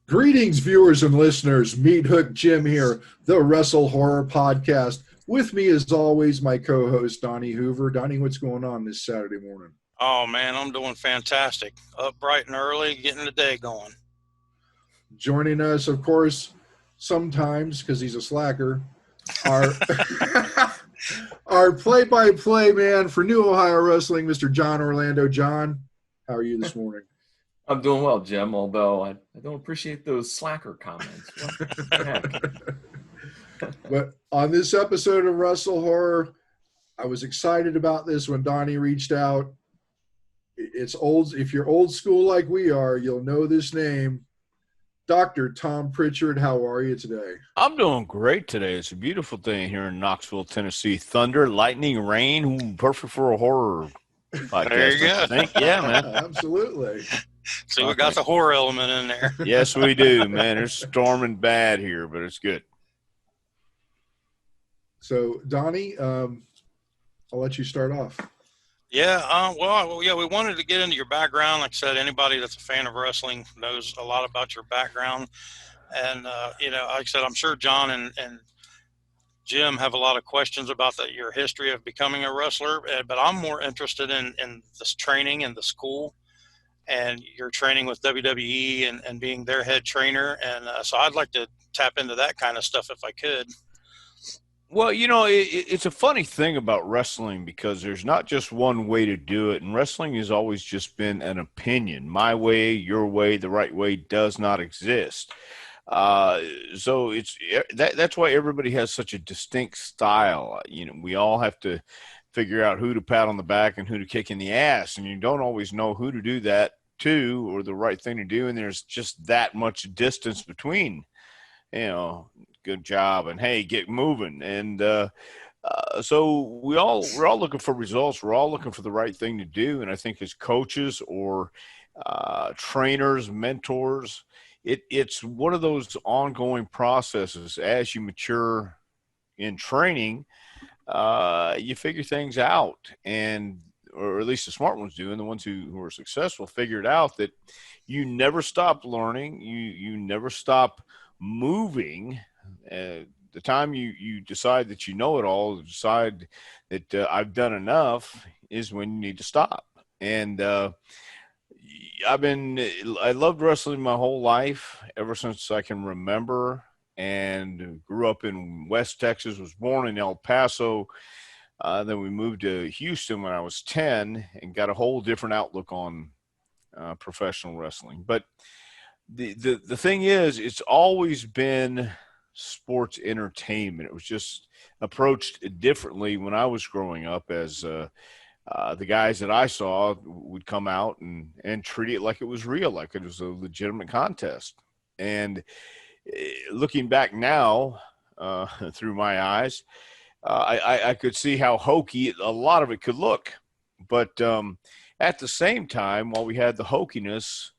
Greetings, viewers and listeners. Meathook Jim here, the WrestleHorror podcast. With me, as always, my co-host, Donnie Hoover. Donnie, what's going on this Saturday morning? Oh, man, I'm doing fantastic. Up bright and early, getting the day going. Joining us, of course, sometimes, because he's a slacker, our, our play-by-play man for New Ohio Wrestling, Mr. John Orlando. John, how are you this morning? I'm doing well, Jim, although I don't appreciate those slacker comments. What the heck? But on this episode of WrestleHorror, I was excited about this when Donnie reached out. It's old. If you're old school like we are, you'll know this name. Dr. Tom Prichard, how are you today? I'm doing great today. It's a beautiful day here in Knoxville, Tennessee. Thunder, lightning, rain, perfect for a horror podcast. There you go. I think. Yeah, man. Absolutely. So we got the horror element in there. Yes, we do, man. It's storming bad here, but it's good. So, Donnie, I'll let you start off. Yeah, we wanted to get into your background. Like I said, anybody that's a fan of wrestling knows a lot about your background. And, like I said, I'm sure John and Jim have a lot of questions about your history of becoming a wrestler. But I'm more interested in this training and the school and your training with WWE and being their head trainer. And so I'd like to tap into that kind of stuff if I could. Well, it's a funny thing about wrestling because there's not just one way to do it. And wrestling has always just been an opinion. My way, your way, the right way does not exist. So that's why everybody has such a distinct style. We all have to figure out who to pat on the back and who to kick in the ass. And you don't always know who to do that to or the right thing to do. And there's just that much distance between, good job and hey, get moving. And so we're all looking for results. We're all looking for the right thing to do. And I think as coaches or trainers, mentors, it's one of those ongoing processes as you mature in training. You figure things out, or at least the smart ones do, and the ones who are successful figured out that you never stop learning, you never stop moving. The time you decide that you know it all, decide that I've done enough, is when you need to stop. And I loved wrestling my whole life, ever since I can remember. And grew up in West Texas, was born in El Paso. Then we moved to Houston when I was 10 and got a whole different outlook on professional wrestling. But the thing is, it's always been sports entertainment. It was just approached differently when I was growing up, as the guys that I saw would come out and treat it like it was real, like it was a legitimate contest. And looking back now through my eyes, I could see how hokey a lot of it could look. But at the same time, while we had the hokiness,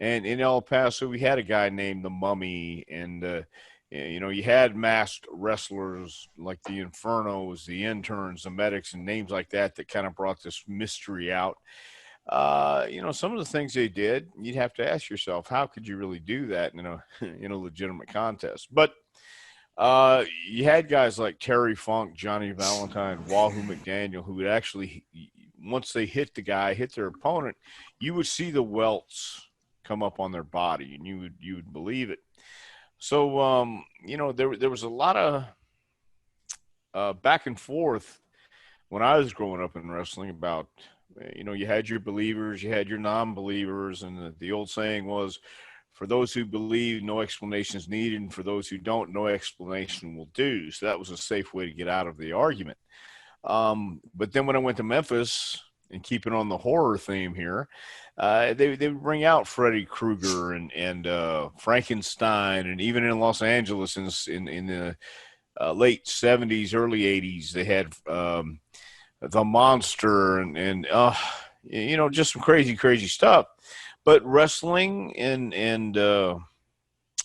and in El Paso, we had a guy named the Mummy, and you had masked wrestlers like the Infernos, the Interns, the Medics, and names like that kind of brought this mystery out. Some of the things they did, you'd have to ask yourself, how could you really do that in a legitimate contest? But you had guys like Terry Funk, Johnny Valentine, Wahoo McDaniel, who would actually, once they hit their opponent, you would see the welts come up on their body, and you would believe it. So there was a lot of back and forth when I was growing up in wrestling about. You had your believers, you had your non-believers, and the old saying was, for those who believe, no explanation is needed, and for those who don't, no explanation will do. So that was a safe way to get out of the argument. But then when I went to Memphis, and keeping on the horror theme here, they would bring out Freddy Krueger and Frankenstein, and even in Los Angeles in the late 70s, early 80s, they had the Monster and just some crazy stuff. But wrestling and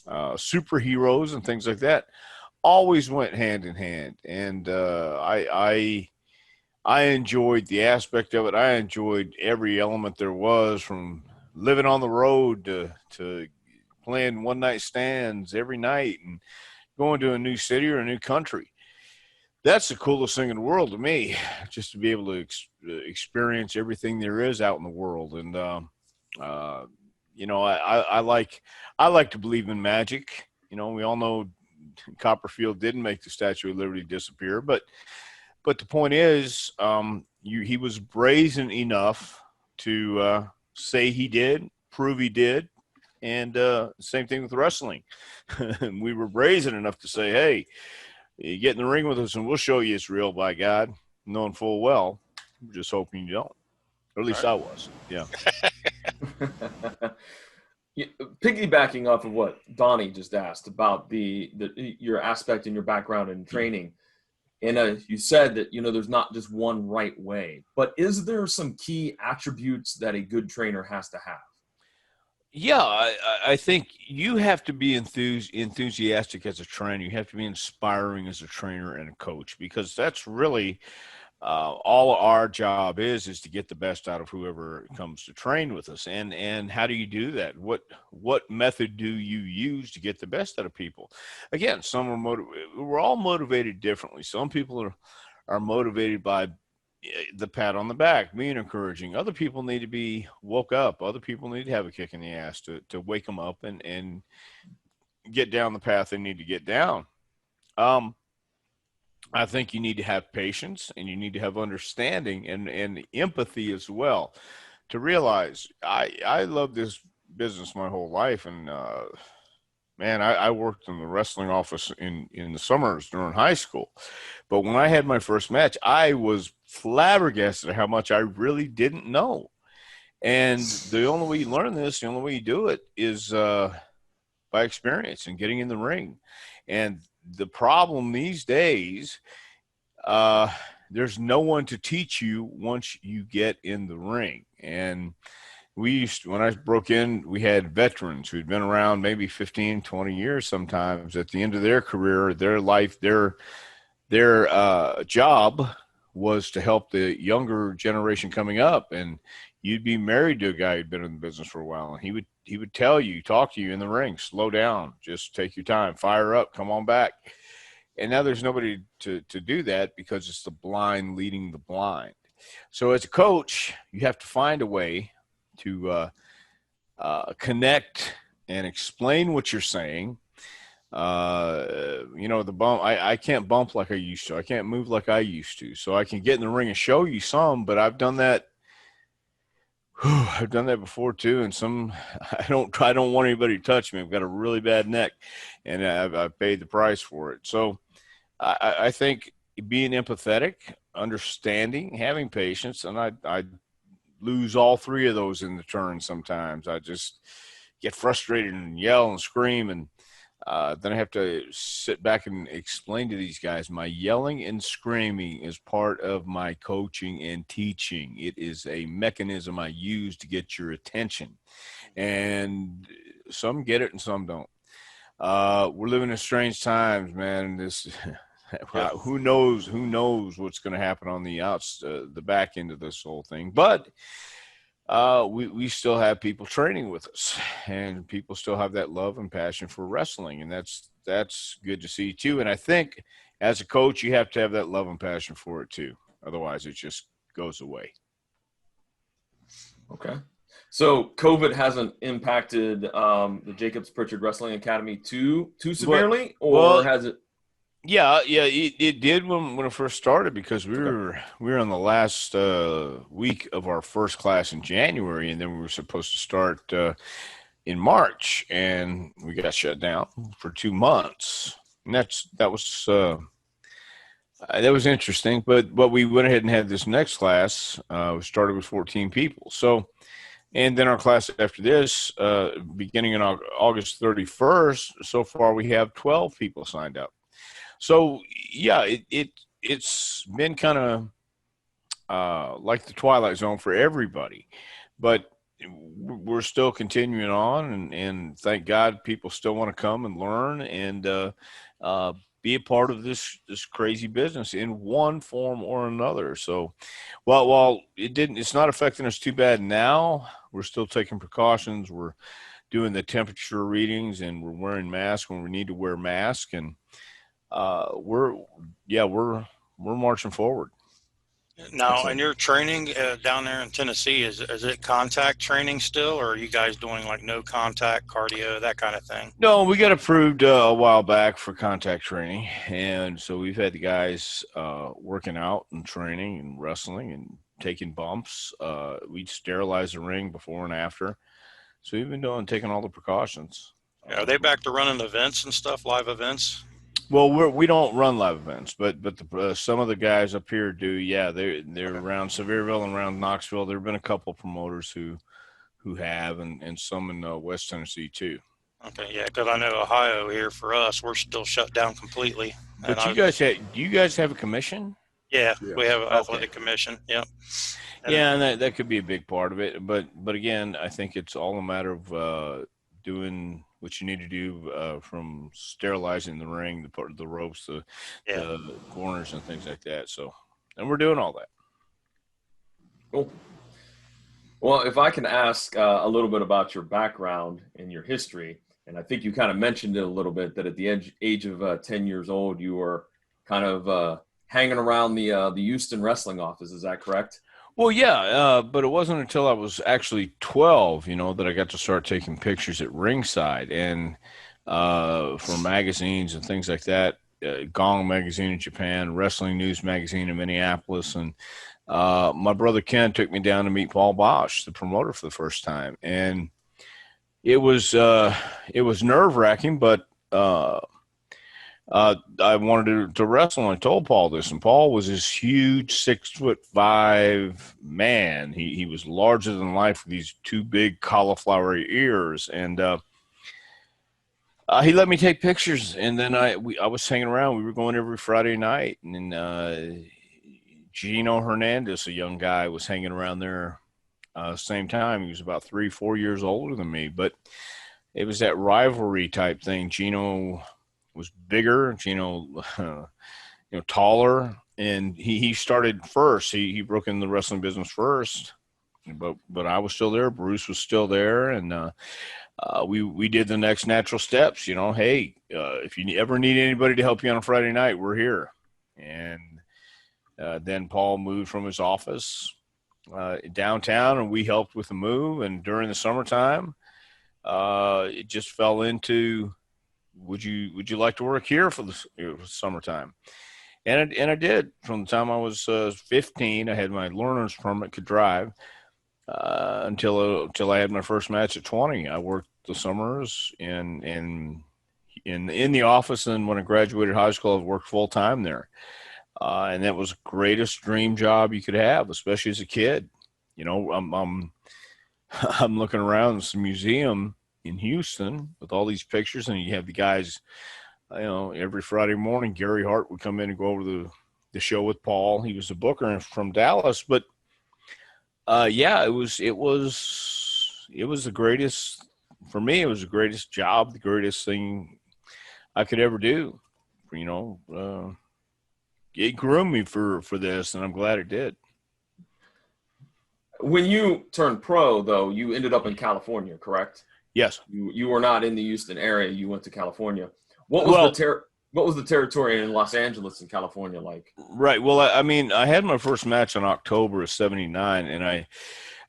superheroes and things like that always went hand in hand. And I enjoyed the aspect of it. I enjoyed every element there was, from living on the road to playing one night stands every night and going to a new city or a new country. That's the coolest thing in the world to me, just to be able to experience everything there is out in the world. And, you know, I like to believe in magic. You know, we all know Copperfield didn't make the Statue of Liberty disappear, but the point is, he was brazen enough to say he did, prove he did, and same thing with wrestling. We were brazen enough to say, hey, you get in the ring with us and we'll show you it's real, by God, knowing full well. We're just hoping you don't. Or at least I was. Yeah. Piggybacking off of what Donnie just asked about your aspect in your background and training, and you said that, you know, there's not just one right way, but is there some key attributes that a good trainer has to have? Yeah, I think you have to be enthusiastic as a trainer. You have to be inspiring as a trainer and a coach, because that's really all our job is to get the best out of whoever comes to train with us. And how do you do that? What method do you use to get the best out of people? Again, we're all motivated differently. Some people are motivated by the pat on the back, being encouraging. Other people need to be woke up. Other people need to have a kick in the ass to wake them up and get down the path they need to get down. I think you need to have patience, and you need to have understanding and empathy as well, to realize I love this business my whole life. And man, I worked in the wrestling office in the summers during high school. But when I had my first match, I was flabbergasted at how much I really didn't know. And the only way you learn this, the only way you do it is by experience and getting in the ring. And the problem these days, there's no one to teach you once you get in the ring. And when I broke in, we had veterans who'd been around maybe 15, 20 years sometimes. At the end of their career, their life, their job was to help the younger generation coming up. And you'd be married to a guy who'd been in the business for a while, and he would talk to you in the ring, slow down, just take your time, fire up, come on back. And now there's nobody to do that, because it's the blind leading the blind. So as a coach, you have to find a way to connect and explain what you're saying. You know, the bump, I can't bump like I used to. I can't move like I used to. So I can get in the ring and show you some, but I've done that. I've done that before too. And I don't want anybody to touch me. I've got a really bad neck, and I've paid the price for it. So I think being empathetic, understanding, having patience, and I lose all three of those in the turn sometimes. I just get frustrated and yell and scream, and then I have to sit back and explain to these guys, my yelling and screaming is part of my coaching and teaching. It is a mechanism I use to get your attention. And some get it and some don't. We're living in strange times, man. Who knows what's going to happen on the back end of this whole thing. But we still have people training with us, and people still have that love and passion for wrestling, and that's good to see too. And I think as a coach, you have to have that love and passion for it too. Otherwise, it just goes away. Okay. So COVID hasn't impacted the Jacobs-Prichard Wrestling Academy too severely, has it? Yeah, it did when it first started, because we were on the last week of our first class in January, and then we were supposed to start in March, and we got shut down for 2 months. And that was interesting. But we went ahead and had this next class. We started with 14 people. So, and then our class after this, beginning on August 31st, so far we have 12 people signed up. So, yeah, it's been kind of like the Twilight Zone for everybody. But we're still continuing on, and thank God people still want to come and learn and be a part of this crazy business in one form or another. So while it's not affecting us too bad now, we're still taking precautions. We're doing the temperature readings, and we're wearing masks when we need to wear masks, and we're marching forward. Now, and your training down there in Tennessee, is it contact training still, or are you guys doing like no contact cardio, that kind of thing? No, we got approved a while back for contact training, and so we've had the guys working out and training and wrestling and taking bumps. We sterilize the ring before and after, so we've been taking all the precautions. Are they back to running events and stuff, live events? Well, we don't run live events, but some of the guys up here do. Yeah, they're around Sevierville and around Knoxville. There have been a couple of promoters who have, and some in West Tennessee too. Okay, yeah, because I know Ohio here for us, we're still shut down completely. But do you guys have a commission? Yeah, Yeah. we have an athletic commission. Yep. Yeah, and that could be a big part of it. But again, I think it's all a matter of doing what you need to do, from sterilizing the ring, the ropes, the corners, and things like that. So, and we're doing all that. Cool. Well, if I can ask a little bit about your background and your history, and I think you kind of mentioned it a little bit, that at the age of 10 years old, you were kind of hanging around the Houston wrestling office. Is that correct? Well, yeah, but it wasn't until I was actually 12, that I got to start taking pictures at ringside and for magazines and things like that. Gong magazine in Japan, Wrestling News magazine in Minneapolis, and my brother Ken took me down to meet Paul Bosch, the promoter, for the first time, and it was nerve-wracking, but I wanted to wrestle, and I told Paul this, and Paul was this huge 6'5" man. He was larger than life with these two big cauliflower ears, and he let me take pictures. And then I was hanging around. We were going every Friday night, and then Gino Hernandez, a young guy, was hanging around there. Same time, he was about 3-4 years older than me, but it was that rivalry type thing. Gino was bigger, taller, and he started first. He broke in the wrestling business first, but I was still there. Bruce was still there, and we did the next natural steps. Hey, if you ever need anybody to help you on a Friday night, we're here. And then Paul moved from his office downtown, and we helped with the move. And during the summertime, it just fell into, would you like to work here for the summertime? And I did. From the time I was 15, I had my learner's permit, could drive, until I had my first match at 20. I worked the summers in the office, and when I graduated high school, I worked full time there. And that was the greatest dream job you could have, especially as a kid. I'm looking around this museum in Houston with all these pictures, and you have the guys, every Friday morning, Gary Hart would come in and go over the show with Paul. He was a booker from Dallas, but it was the greatest for me. It was the greatest job, the greatest thing I could ever do. It groomed me for this, and I'm glad it did. When you turned pro, though, you ended up in California, correct? Yes. You were not in the Houston area. You went to California. What was the territory in Los Angeles and California like? Right. Well, I had my first match in October of '79, and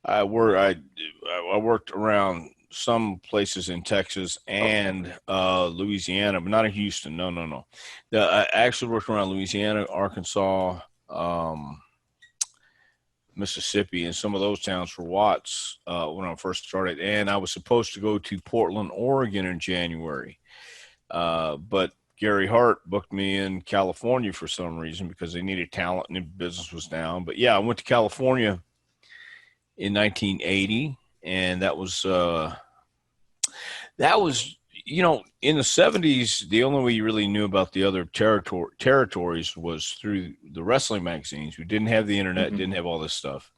I worked around some places in Texas and Louisiana, but not in Houston. No. I actually worked around Louisiana, Arkansas, Mississippi, and some of those towns for Watts when I first started. And I was supposed to go to Portland, Oregon in January. But Gary Hart booked me in California for some reason because they needed talent and the business was down. But yeah, I went to California in 1980, and that was in the 70s, the only way you really knew about the other territories was through the wrestling magazines. We didn't have the internet, didn't have all this stuff.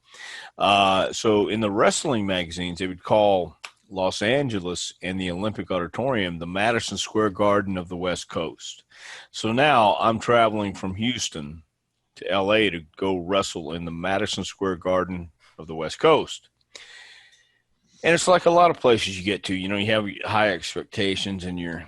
So in the wrestling magazines, they would call Los Angeles and the Olympic Auditorium the Madison Square Garden of the West Coast. So now I'm traveling from Houston to LA to go wrestle in the Madison Square Garden of the West Coast. And it's like a lot of places you get to, you have high expectations and you're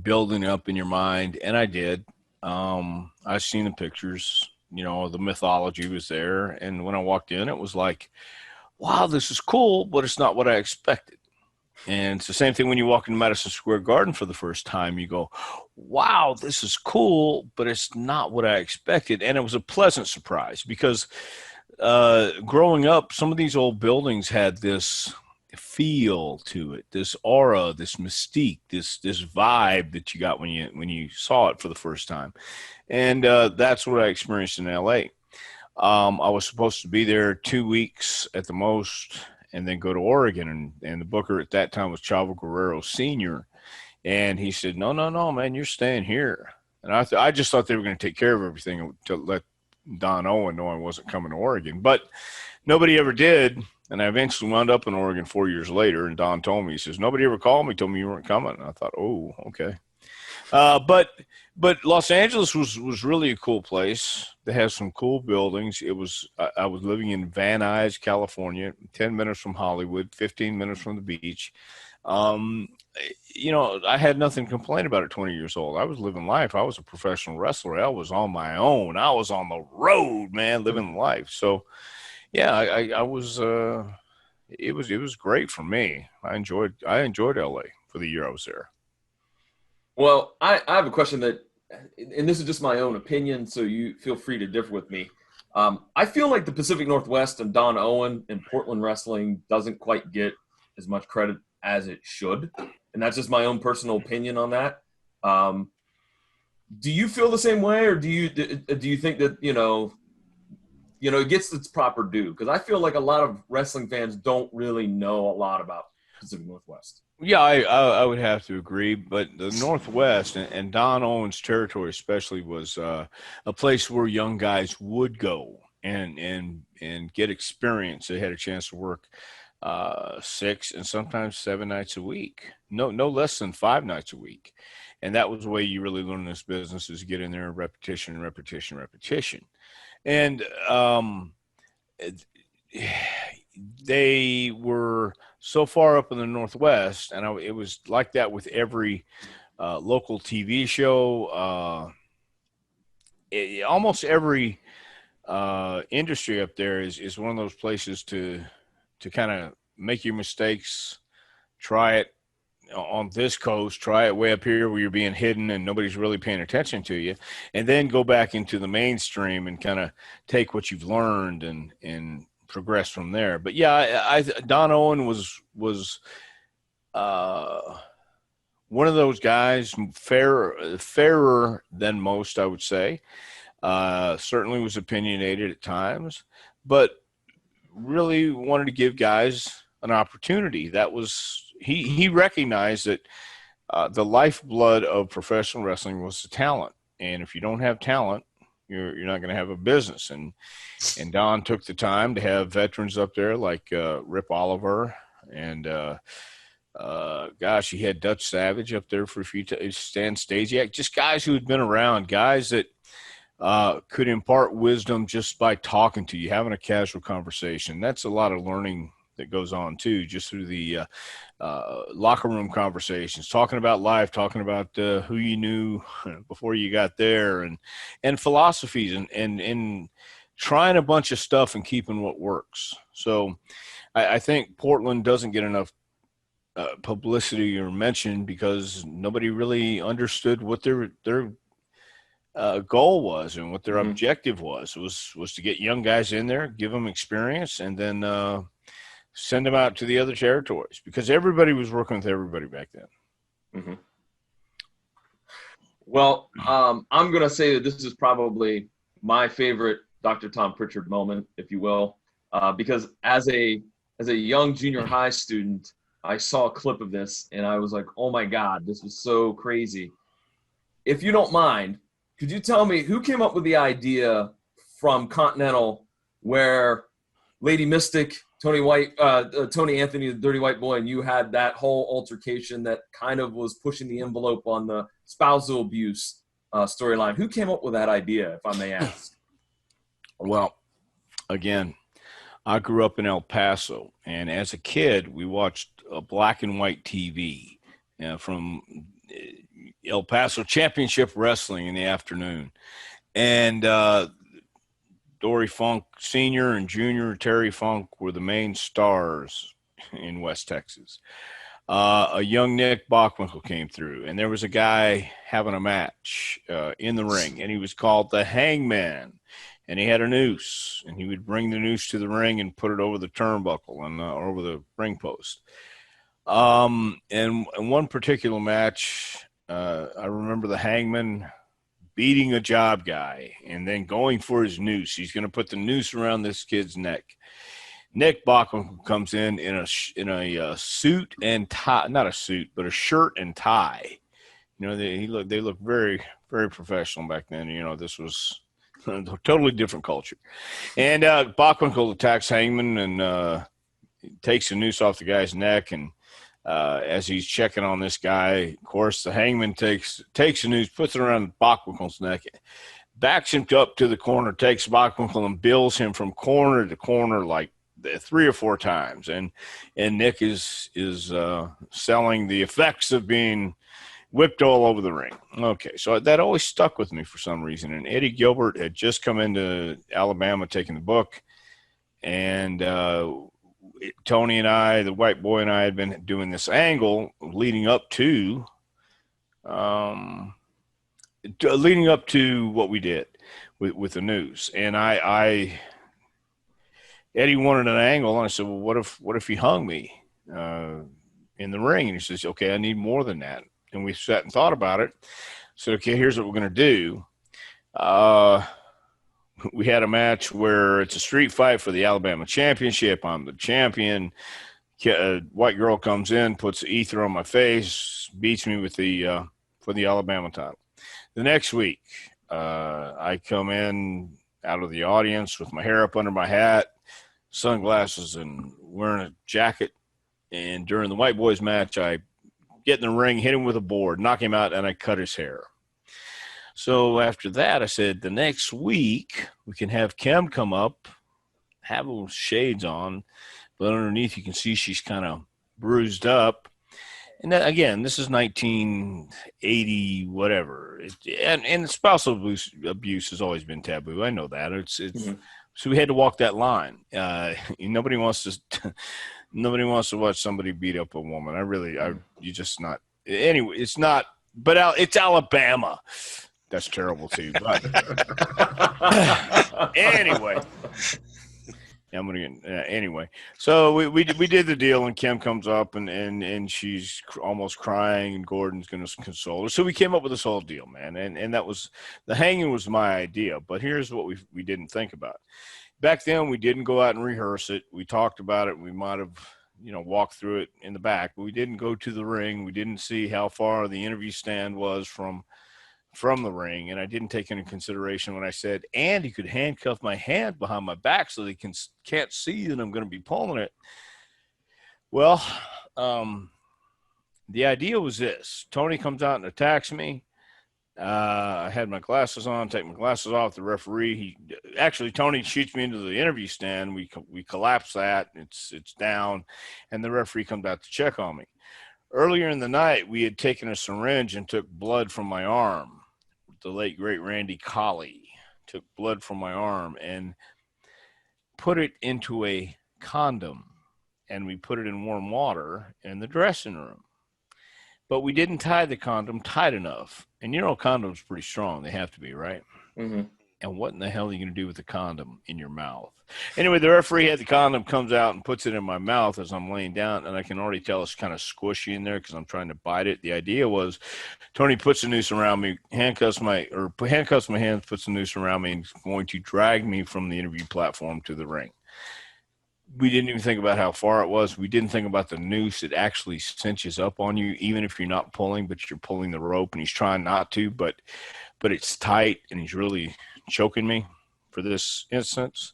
building up in your mind. And I did. I've seen the pictures, the mythology was there. And when I walked in, it was like, wow, this is cool, but it's not what I expected. And it's the same thing when you walk into Madison Square Garden for the first time. You go, wow, this is cool, but it's not what I expected. And it was a pleasant surprise because growing up, some of these old buildings had this feel to it, this aura, this mystique, this vibe that you got when you saw it for the first time. And that's what I experienced in LA. I was supposed to be there 2 weeks at the most and then go to Oregon. And the booker at that time was Chavo Guerrero Sr. And he said, no, man, you're staying here. And I just thought they were going to take care of everything to let Don Owen know I wasn't coming to Oregon. But nobody ever did. And I eventually wound up in Oregon 4 years later. And Don told me, he says, nobody ever called me, told me you weren't coming. And I thought, oh, okay. But Los Angeles was really a cool place. They have some cool buildings. I was living in Van Nuys, California, 10 minutes from Hollywood, 15 minutes from the beach. I had nothing to complain about at 20 years old. I was living life. I was a professional wrestler. I was on my own. I was on the road, man, living life. So, yeah, I was. It was great for me. I enjoyed LA for the year I was there. Well, I have a question that, and this is just my own opinion, so you feel free to differ with me. I feel like the Pacific Northwest and Don Owen and Portland wrestling doesn't quite get as much credit as it should, and that's just my own personal opinion on that. Do you feel the same way, or do you think that it gets its proper due? Because I feel like a lot of wrestling fans don't really know a lot about Pacific Northwest. Yeah, I would have to agree, but the Northwest and Don Owen's territory especially was a place where young guys would go and get experience. They had a chance to work 6 and sometimes 7 nights a week, no less than 5 nights a week, and that was the way you really learn this business, is get in there, repetition, and they were so far up in the Northwest, and it was like that with every local TV show. Almost every industry up there is one of those places to kind of make your mistakes, try it on this coast, try it way up here where you're being hidden and nobody's really paying attention to you, and then go back into the mainstream and kind of take what you've learned and progress from there. But yeah, Don Owen was one of those guys, fairer than most, I would say. Certainly was opinionated at times, but really wanted to give guys an opportunity. That was he recognized that the lifeblood of professional wrestling was the talent, and if you don't have talent, you're not going to have a business. And Don took the time to have veterans up there like Rip Oliver and he had Dutch Savage up there for a few times, Stan Stasiak, just guys who had been around, guys that could impart wisdom just by talking to you, having a casual conversation. That's a lot of learning that goes on too, just through the locker room conversations, talking about life, talking about who you knew before you got there, and philosophies, and trying a bunch of stuff and keeping what works. So I think Portland doesn't get enough publicity or mention because nobody really understood what their goal was and what their objective was to get young guys in there, give them experience, and then send them out to the other territories, because everybody was working with everybody back then. Mm-hmm. Well, I'm going to say that this is probably my favorite Dr. Tom Prichard moment, if you will, because as a young junior high student, I saw a clip of this and I was like, oh my God, this was so crazy. If you don't mind, could you tell me who came up with the idea from Continental where Lady Mystic, Tony Anthony, the Dirty White Boy, and you had that whole altercation that kind of was pushing the envelope on the spousal abuse storyline? Who came up with that idea, if I may ask? Well, again, I grew up in El Paso, and as a kid, we watched a black and white TV from El Paso Championship Wrestling in the afternoon. And Dory Funk Sr. and Jr., Terry Funk were the main stars in West Texas. A young Nick Bockwinkel came through, and there was a guy having a match in the ring, and he was called the Hangman, and he had a noose, and he would bring the noose to the ring and put it over the turnbuckle and over the ring post. And in one particular match, I remember the Hangman beating a job guy and then going for his noose. He's going to put the noose around this kid's neck. Nick Bockwinkel comes in a suit and tie, not a suit, but a shirt and tie. You know, they look very, very professional back then. You know, this was a totally different culture. And Bockwinkel attacks Hangman and takes the noose off the guy's neck. And as he's checking on this guy, of course, the Hangman takes the noose, puts it around Bockwinkel's neck, backs him up to the corner, takes Bockwinkel and bills him from corner to corner like 3 or 4 times. And Nick is selling the effects of being whipped all over the ring. Okay, so that always stuck with me for some reason. And Eddie Gilbert had just come into Alabama taking the book, and Tony and I, the white boy and I, had been doing this angle leading up to what we did with the news. And Eddie wanted an angle, and I said, well, what if he hung me in the ring? And he says, okay, I need more than that. And we sat and thought about it. Said, okay, here's what we're going to do. We had a match where it's a street fight for the Alabama championship. I'm the champion. White girl comes in, puts ether on my face, beats me with for the Alabama title. The next week, I come in out of the audience with my hair up under my hat, sunglasses, and wearing a jacket. And during the white boys match, I get in the ring, hit him with a board, knock him out, and I cut his hair. So after that, I said, the next week we can have Kim come up, have those shades on, but underneath you can see she's kind of bruised up. And then, again, this is 1980, whatever. And spousal abuse has always been taboo. I know that. It's mm-hmm. So we had to walk that line. Nobody wants to watch somebody beat up a woman. You just not. Anyway, it's not. But it's Alabama. That's terrible too. But anyway, anyway. So we did the deal, and Kim comes up and she's almost crying, and Gordon's going to console her. So we came up with this whole deal, man. And that was the hanging was my idea. But here's what we didn't think about. Back then, we didn't go out and rehearse it. We talked about it. We might have, walked through it in the back, but we didn't go to the ring. We didn't see how far the interview stand was from the ring. And I didn't take into consideration when I said, and he could handcuff my hand behind my back so they can't see that I'm going to be pulling it. Well, the idea was this. Tony comes out and attacks me. I had my glasses on, take my glasses off. The referee, Tony shoots me into the interview stand. We collapse that. It's down, and the referee comes out to check on me. Earlier in the night, we had taken a syringe and took blood from my arm. The late, great Randy Colley took blood from my arm and put it into a condom, and we put it in warm water in the dressing room. But we didn't tie the condom tight enough. And condoms pretty strong. They have to be, right? Mm-hmm. And what in the hell are you going to do with the condom in your mouth? Anyway, the referee had the condom, comes out and puts it in my mouth as I'm laying down. And I can already tell it's kind of squishy in there because I'm trying to bite it. The idea was Tony puts a noose around me, handcuffs my hands, puts a noose around me, and is going to drag me from the interview platform to the ring. We didn't even think about how far it was. We didn't think about the noose. It actually cinches up on you, even if you're not pulling, but you're pulling the rope, and he's trying not to, but it's tight, and he's really choking me for this instance.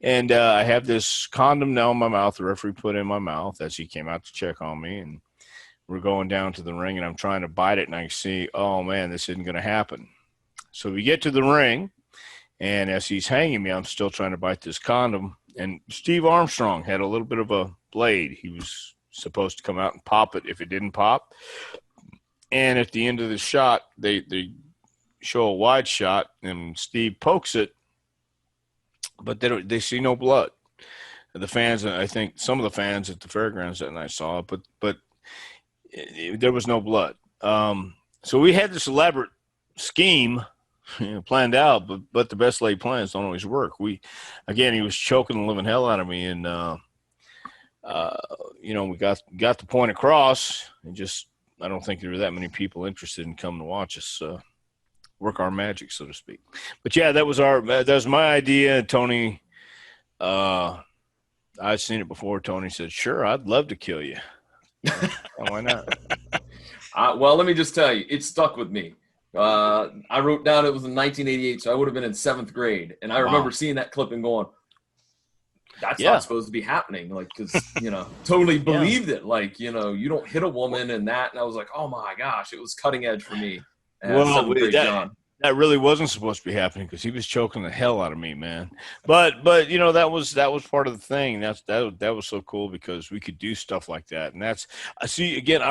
And I have this condom now in my mouth. The referee put in my mouth as he came out to check on me, and we're going down to the ring, and I'm trying to bite it, and I see, oh, man, this isn't going to happen. So we get to the ring, and as he's hanging me, I'm still trying to bite this condom. And Steve Armstrong had a little bit of a blade. He was supposed to come out and pop it if it didn't pop. And at the end of the shot, they show a wide shot, and Steve pokes it, but they see no blood. The fans, I think some of the fans at the fairgrounds that night saw it, but there was no blood. So we had this elaborate scheme, planned out, but the best laid plans don't always work. He was choking the living hell out of me, and we got the point across, and just I don't think there were that many people interested in coming to watch us work our magic, so to speak. But yeah, that was my idea. Tony, I'd seen it before. Tony said, "Sure, I'd love to kill you." Why not? Well, let me just tell you, it stuck with me. I wrote down it was in 1988, so I would have been in 7th grade. And I remember seeing that clip and going, that's not supposed to be happening. Like, because, totally believed it. Like, you don't hit a woman and that. And I was like, oh my gosh, it was cutting edge for me. That really wasn't supposed to be happening because he was choking the hell out of me, man. But that was part of the thing. That was so cool because we could do stuff like that. And I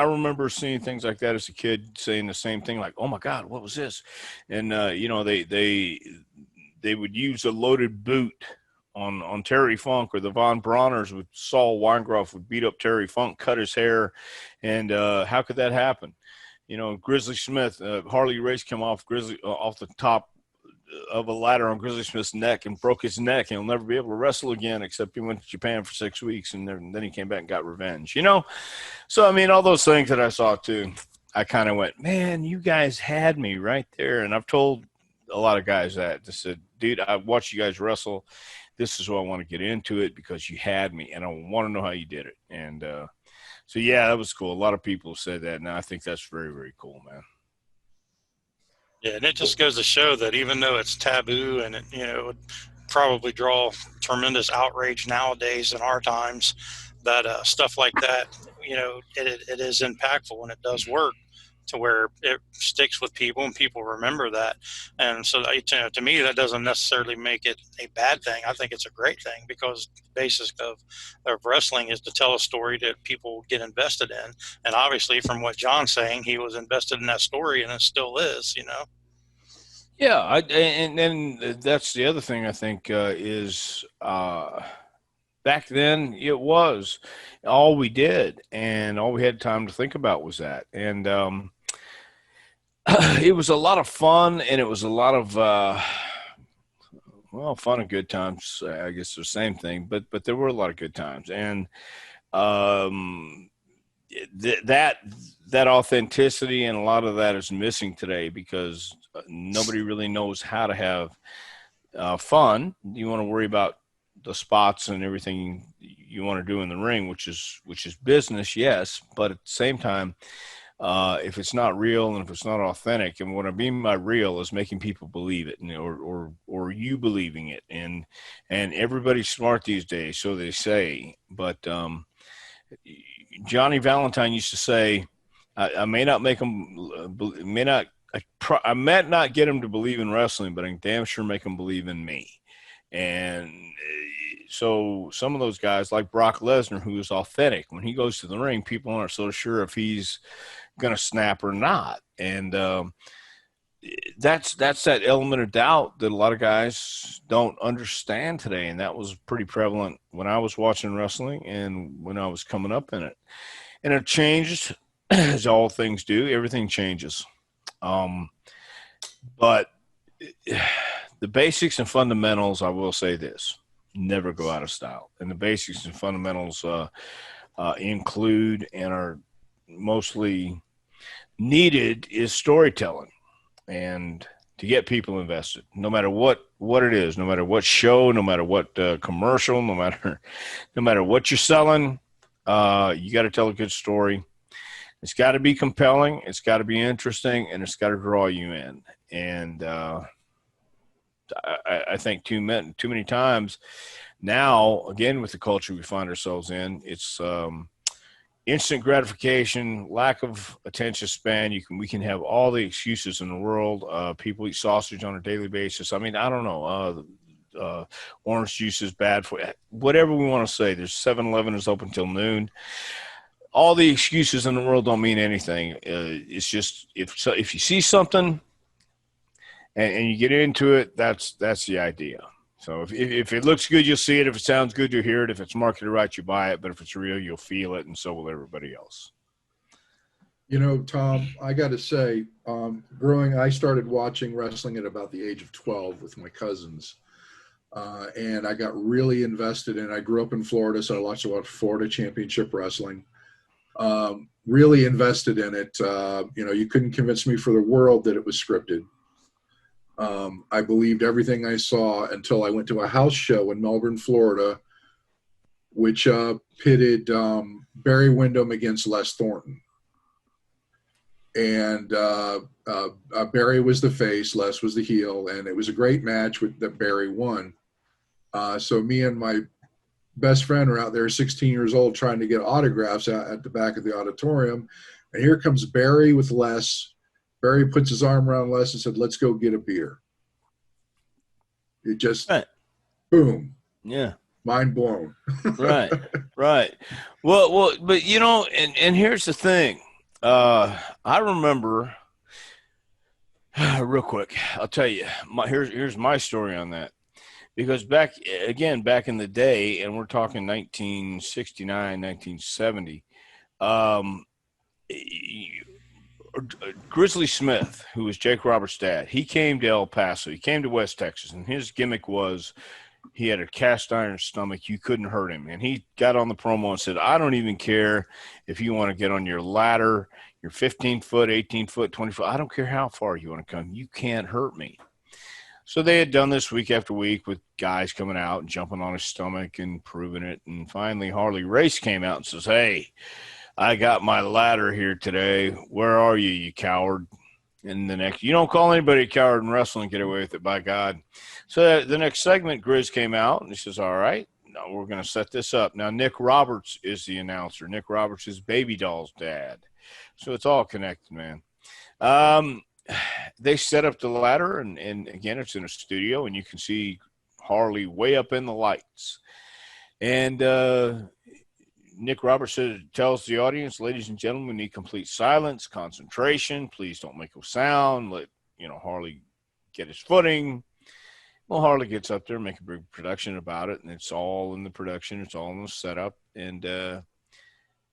remember seeing things like that as a kid, saying the same thing, like, oh my God, what was this? And they would use a loaded boot on Terry Funk, or the Von Brauners with Saul Weingroff would beat up Terry Funk, cut his hair. And how could that happen? Grizzly Smith, Harley Race came off the top of a ladder on Grizzly Smith's neck and broke his neck. And he'll never be able to wrestle again, except he went to Japan for 6 weeks, and then he came back and got revenge. So I mean, all those things that I saw too, I kind of went, man, you guys had me right there. And I've told a lot of guys that. I said, dude, I watched you guys wrestle. This is why I want to get into it, because you had me, and I want to know how you did it. And so, yeah, that was cool. A lot of people said that, and I think that's very, very cool, man. Yeah, and it just goes to show that even though it's taboo and it would probably draw tremendous outrage nowadays in our times, that stuff like that, it is impactful and it does work to where it sticks with people and people remember that. And so, to me, that doesn't necessarily make it a bad thing. I think it's a great thing, because the basis of wrestling is to tell a story that people get invested in. And obviously, from what John's saying, he was invested in that story, and it still is, Yeah, and that's the other thing I think is back then it was all we did, and all we had time to think about was that. And it was a lot of fun, and it was a lot of fun and good times. I guess the same thing, but there were a lot of good times, and that authenticity and a lot of that is missing today, because nobody really knows how to have fun. You want to worry about the spots and everything you want to do in the ring, which is business, yes, but at the same time, if it's not real and if it's not authentic, and what I mean by real is making people believe it, or you believing it, and everybody's smart these days, so they say. But Johnny Valentine used to say, I may not make them, I might not get them to believe in wrestling, but I can damn sure make them believe in me. And so some of those guys, like Brock Lesnar, who is authentic, when he goes to the ring, people aren't so sure if he's going to snap or not. And that's that element of doubt that a lot of guys don't understand today. And that was pretty prevalent when I was watching wrestling and when I was coming up in it. And it changed, as all things do. Everything changes. But the basics and fundamentals, I will say this, never go out of style. And the basics and fundamentals include and are mostly needed is storytelling, and to get people invested, no matter what it is, no matter what show, no matter what commercial, no matter what you're selling, you got to tell a good story. It's got to be compelling, it's got to be interesting, and it's got to draw you in. And I think too many times now, again, with the culture we find ourselves in, it's instant gratification, lack of attention span. We can have all the excuses in the world. People eat sausage on a daily basis. I mean, I don't know. orange juice is bad for you. Whatever we want to say. There's 7-Eleven is open till noon. All the excuses in the world don't mean anything. It's just if you see something and you get into it, that's the idea. So if it looks good, you'll see it. If it sounds good, you'll hear it. If it's marketed right, you buy it. But if it's real, you'll feel it, and so will everybody else. You know, Tom, I got to say, I started watching wrestling at about the age of 12 with my cousins. And I got really invested in it. I grew up in Florida, so I watched a lot of Florida Championship Wrestling. Really invested in it. You couldn't convince me for the world that it was scripted. I believed everything I saw until I went to a house show in Melbourne, Florida, which pitted Barry Windham against Les Thornton. And Barry was the face, Les was the heel, and it was a great match that Barry won. So me and my best friend are out there, 16 years old, trying to get autographs out at the back of the auditorium. And here comes Barry with Les. Barry puts his arm around Les and said, "Let's go get a beer." It just, boom. Yeah. Mind blown. Right. Well, but and here's the thing. I remember real quick, I'll tell you, here's my story on that. Because back in the day, and we're talking 1969, 1970, Grizzly Smith, who was Jake Roberts' dad, he came to El Paso. He came to West Texas, and his gimmick was he had a cast iron stomach. You couldn't hurt him. And he got on the promo and said, "I don't even care if you want to get on your ladder, you're 15 foot, 18 foot, 20 foot. I don't care how far you want to come. You can't hurt me." So they had done this week after week with guys coming out and jumping on his stomach and proving it. And finally, Harley Race came out and says, "Hey, I got my ladder here today. Where are you, you coward?" And you don't call anybody a coward in wrestling, get away with it, by God. So the next segment, Grizz came out and he says, "All right, now we're going to set this up." Now, Nick Roberts is the announcer. Nick Roberts is Baby Doll's dad. So it's all connected, man. They set up the ladder, and again, it's in a studio, and you can see Harley way up in the lights. And Nick Roberts tells the audience, "Ladies and gentlemen, we need complete silence, concentration. Please don't make a sound. Let Harley get his footing." Well, Harley gets up there, make a big production about it, and it's all in the production. It's all in the setup. And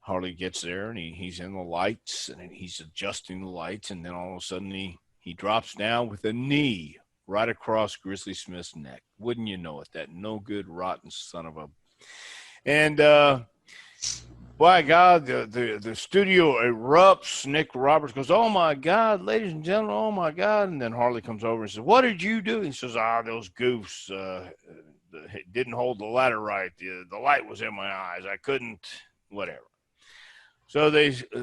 Harley gets there, and he's in the lights, and he's adjusting the lights, and then all of a sudden he drops down with a knee right across Grizzly Smith's neck. Wouldn't you know it? That no good, rotten son of a. And by God, the studio erupts. Nick Roberts goes, "Oh my God, ladies and gentlemen, oh my God!" And then Harley comes over and says, "What did you do?" He says, "Those goofs didn't hold the ladder right. The light was in my eyes. I couldn't, whatever." So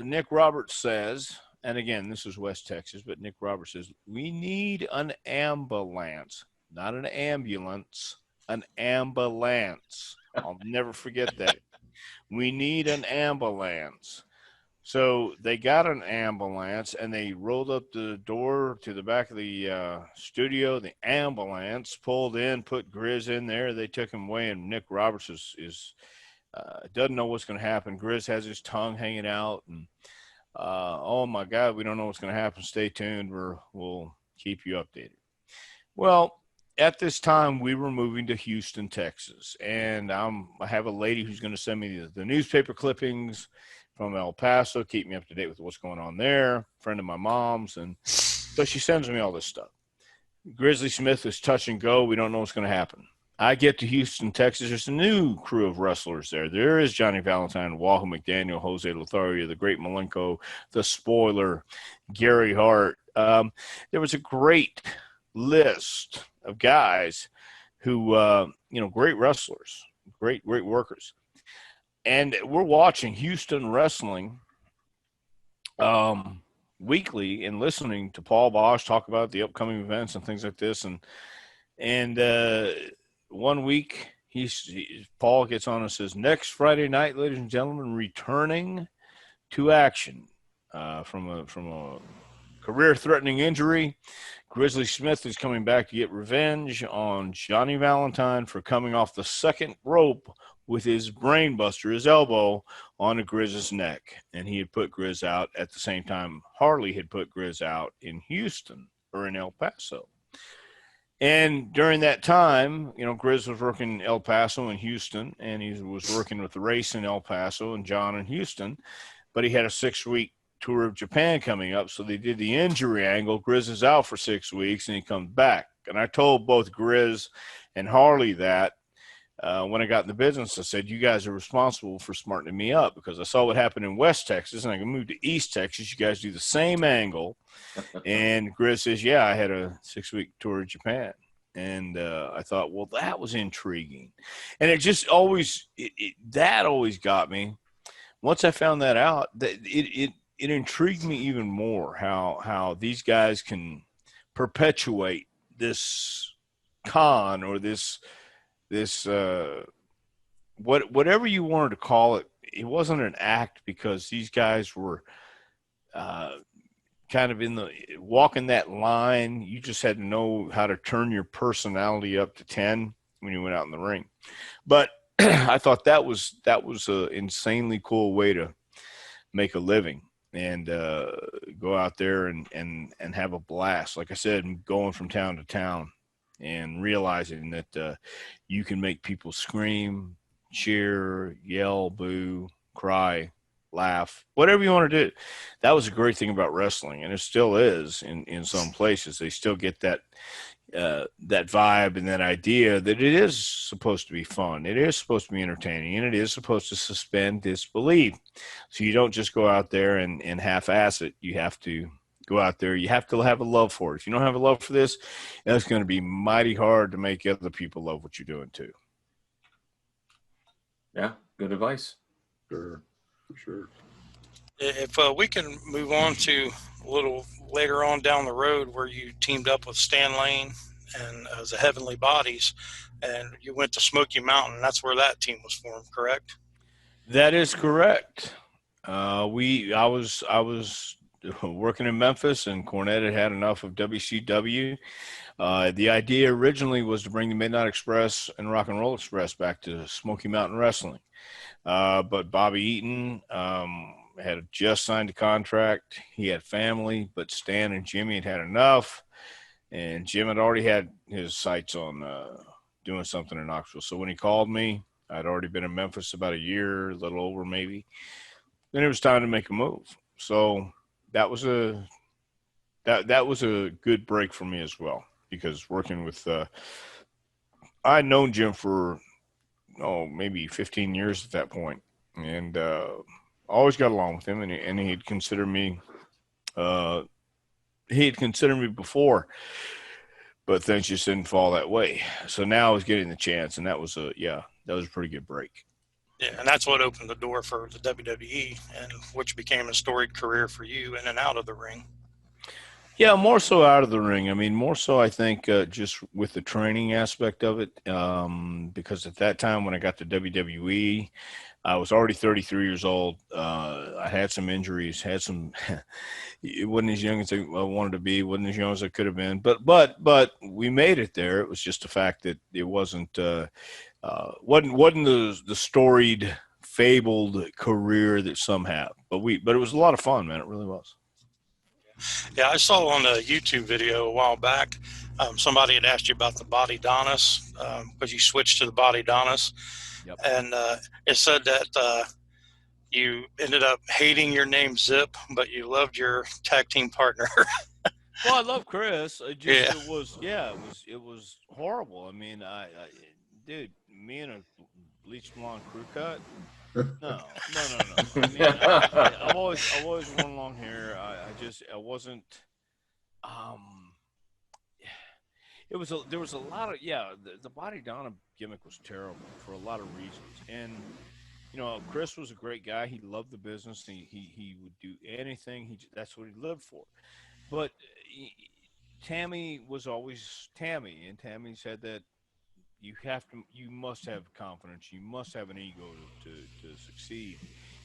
Nick Roberts says, and again, this is West Texas, but Nick Roberts says, "We need an ambulance, not an ambulance, an ambulance." I'll never forget that. "We need an ambulance." So they got an ambulance, and they rolled up the door to the back of the studio. The ambulance pulled in, put Grizz in there. They took him away, and Nick Roberts is doesn't know what's going to happen. Grizz has his tongue hanging out, and oh my God, we don't know what's going to happen. Stay tuned. We'll keep you updated. Well, at this time, we were moving to Houston, Texas, and I have a lady who's going to send me the newspaper clippings from El Paso, keep me up to date with what's going on there, friend of my mom's, and so she sends me all this stuff. Grizzly Smith is touch and go. We don't know what's going to happen. I get to Houston, Texas. There's a new crew of wrestlers there. There is Johnny Valentine, Wahoo McDaniel, Jose Lothario, the Great Malenko, the Spoiler, Gary Hart. There was a great list of guys who, great wrestlers, great workers. And we're watching Houston wrestling weekly and listening to Paul Bosch talk about the upcoming events and things like this. And 1 week, Paul gets on and says, "Next Friday night, ladies and gentlemen, returning to action from a career-threatening injury, Grizzly Smith is coming back to get revenge on Johnny Valentine for coming off the second rope with his brain buster, his elbow, on Grizz's neck. And he had put Grizz out at the same time Harley had put Grizz out in Houston or in El Paso. And during that time, you know, Grizz was working El Paso and Houston, and he was working with the race in El Paso and John in Houston. But he had a 6-week tour of Japan coming up, so they did the injury angle. Grizz is out for 6 weeks, and he comes back. And I told both Grizz and Harley that when I got in the business. I said, you guys are responsible for smartening me up, because I saw what happened in West Texas, and I can move to East Texas. You guys do the same angle. And Grizz says, yeah, I had a 6-week tour of Japan. And I thought, well, that was intriguing. And it just always that always got me. Once I found that out, that it intrigued me even more how these guys can perpetuate this con or this whatever you wanted to call it. It wasn't an act, because these guys were kind of walking that line. You just had to know how to turn your personality up to 10 when you went out in the ring. But I thought that was an insanely cool way to make a living and go out there and have a blast. Like I said, going from town to town and realizing that you can make people scream, cheer, yell, boo, cry, laugh, whatever you want to do. That was a great thing about wrestling, and it still is in some places. They still get that vibe and that idea that it is supposed to be fun. It is supposed to be entertaining, and it is supposed to suspend disbelief. So you don't just go out there and half-ass it. You have to go out there. You have to have a love for it. If you don't have a love for this, it's going to be mighty hard to make other people love what you're doing too. Yeah, good advice. Sure, for sure. If we can move on to a little later on down the road, where you teamed up with Stan Lane and the Heavenly Bodies, and you went to Smoky Mountain. That's where that team was formed, correct? That is correct. I was working in Memphis, and Cornette had enough of WCW. The idea originally was to bring the Midnight Express and Rock and Roll Express back to Smoky Mountain Wrestling. But Bobby Eaton had just signed a contract. He had family, but Stan and Jimmy had enough. And Jim had already had his sights on doing something in Knoxville. So when he called me, I'd already been in Memphis about a year, a little over maybe. Then it was time to make a move. So that was a good break for me as well, because working with I'd known Jim for maybe 15 years at that point, and always got along with him, and he'd consider me before, but things just didn't fall that way. So now I was getting the chance, and that was a pretty good break. Yeah, and that's what opened the door for the WWE, and which became a storied career for you in and out of the ring. Yeah, more so out of the ring. I mean, more so I think just with the training aspect of it, because at that time when I got to WWE, I was already 33 years old. I had some injuries, it wasn't as young as I wanted to be, wasn't as young as I could have been, but we made it there. It was just the fact that it wasn't the storied, fabled career that some have, but it was a lot of fun, man. It really was. Yeah, I saw on a YouTube video a while back, somebody had asked you about the Bodydonnas, because you switched to the Bodydonnas. Yep. And it said that you ended up hating your name Zip, but you loved your tag team partner. Well, I love Chris. Yeah. It was horrible. I mean, dude, me and a bleached blonde crew cut. No. I mean, I've always worn long hair. I wasn't. There was a lot of the Bodydonna gimmick was terrible for a lot of reasons, and Chris was a great guy. He loved the business. He would do anything. That's what he lived for. But Tammy was always Tammy, and Tammy said that you must have confidence. You must have an ego to succeed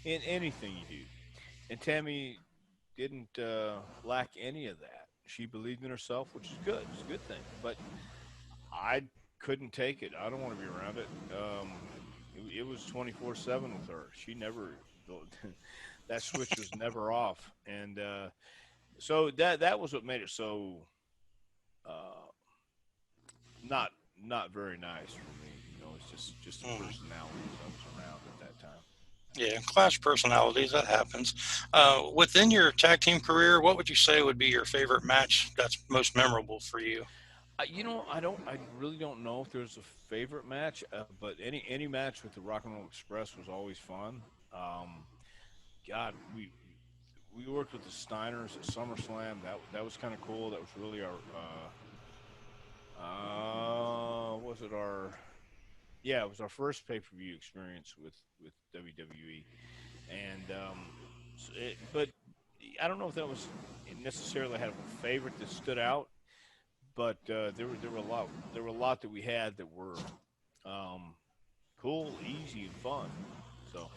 in anything you do. And Tammy didn't lack any of that. She believed in herself, which is good. It's a good thing. But I couldn't take it. I don't want to be around it. It was 24/7 with her. She never that switch was never off, and so that was what made it so uh, not not very nice for me. It's just the personality that was around at that time. Yeah, clash personalities, that happens. Within your tag team career, what would you say would be your favorite match that's most memorable for you? I really don't know if there's a favorite match, but any match with the Rock and Roll Express was always fun. Um, God, we worked with the Steiners at SummerSlam. That was kind of cool. That was really our was it our yeah, it was our first pay-per-view experience with WWE, and but I don't know if that was necessarily had a favorite that stood out, but there were a lot that we had that were um, cool, easy, and fun. So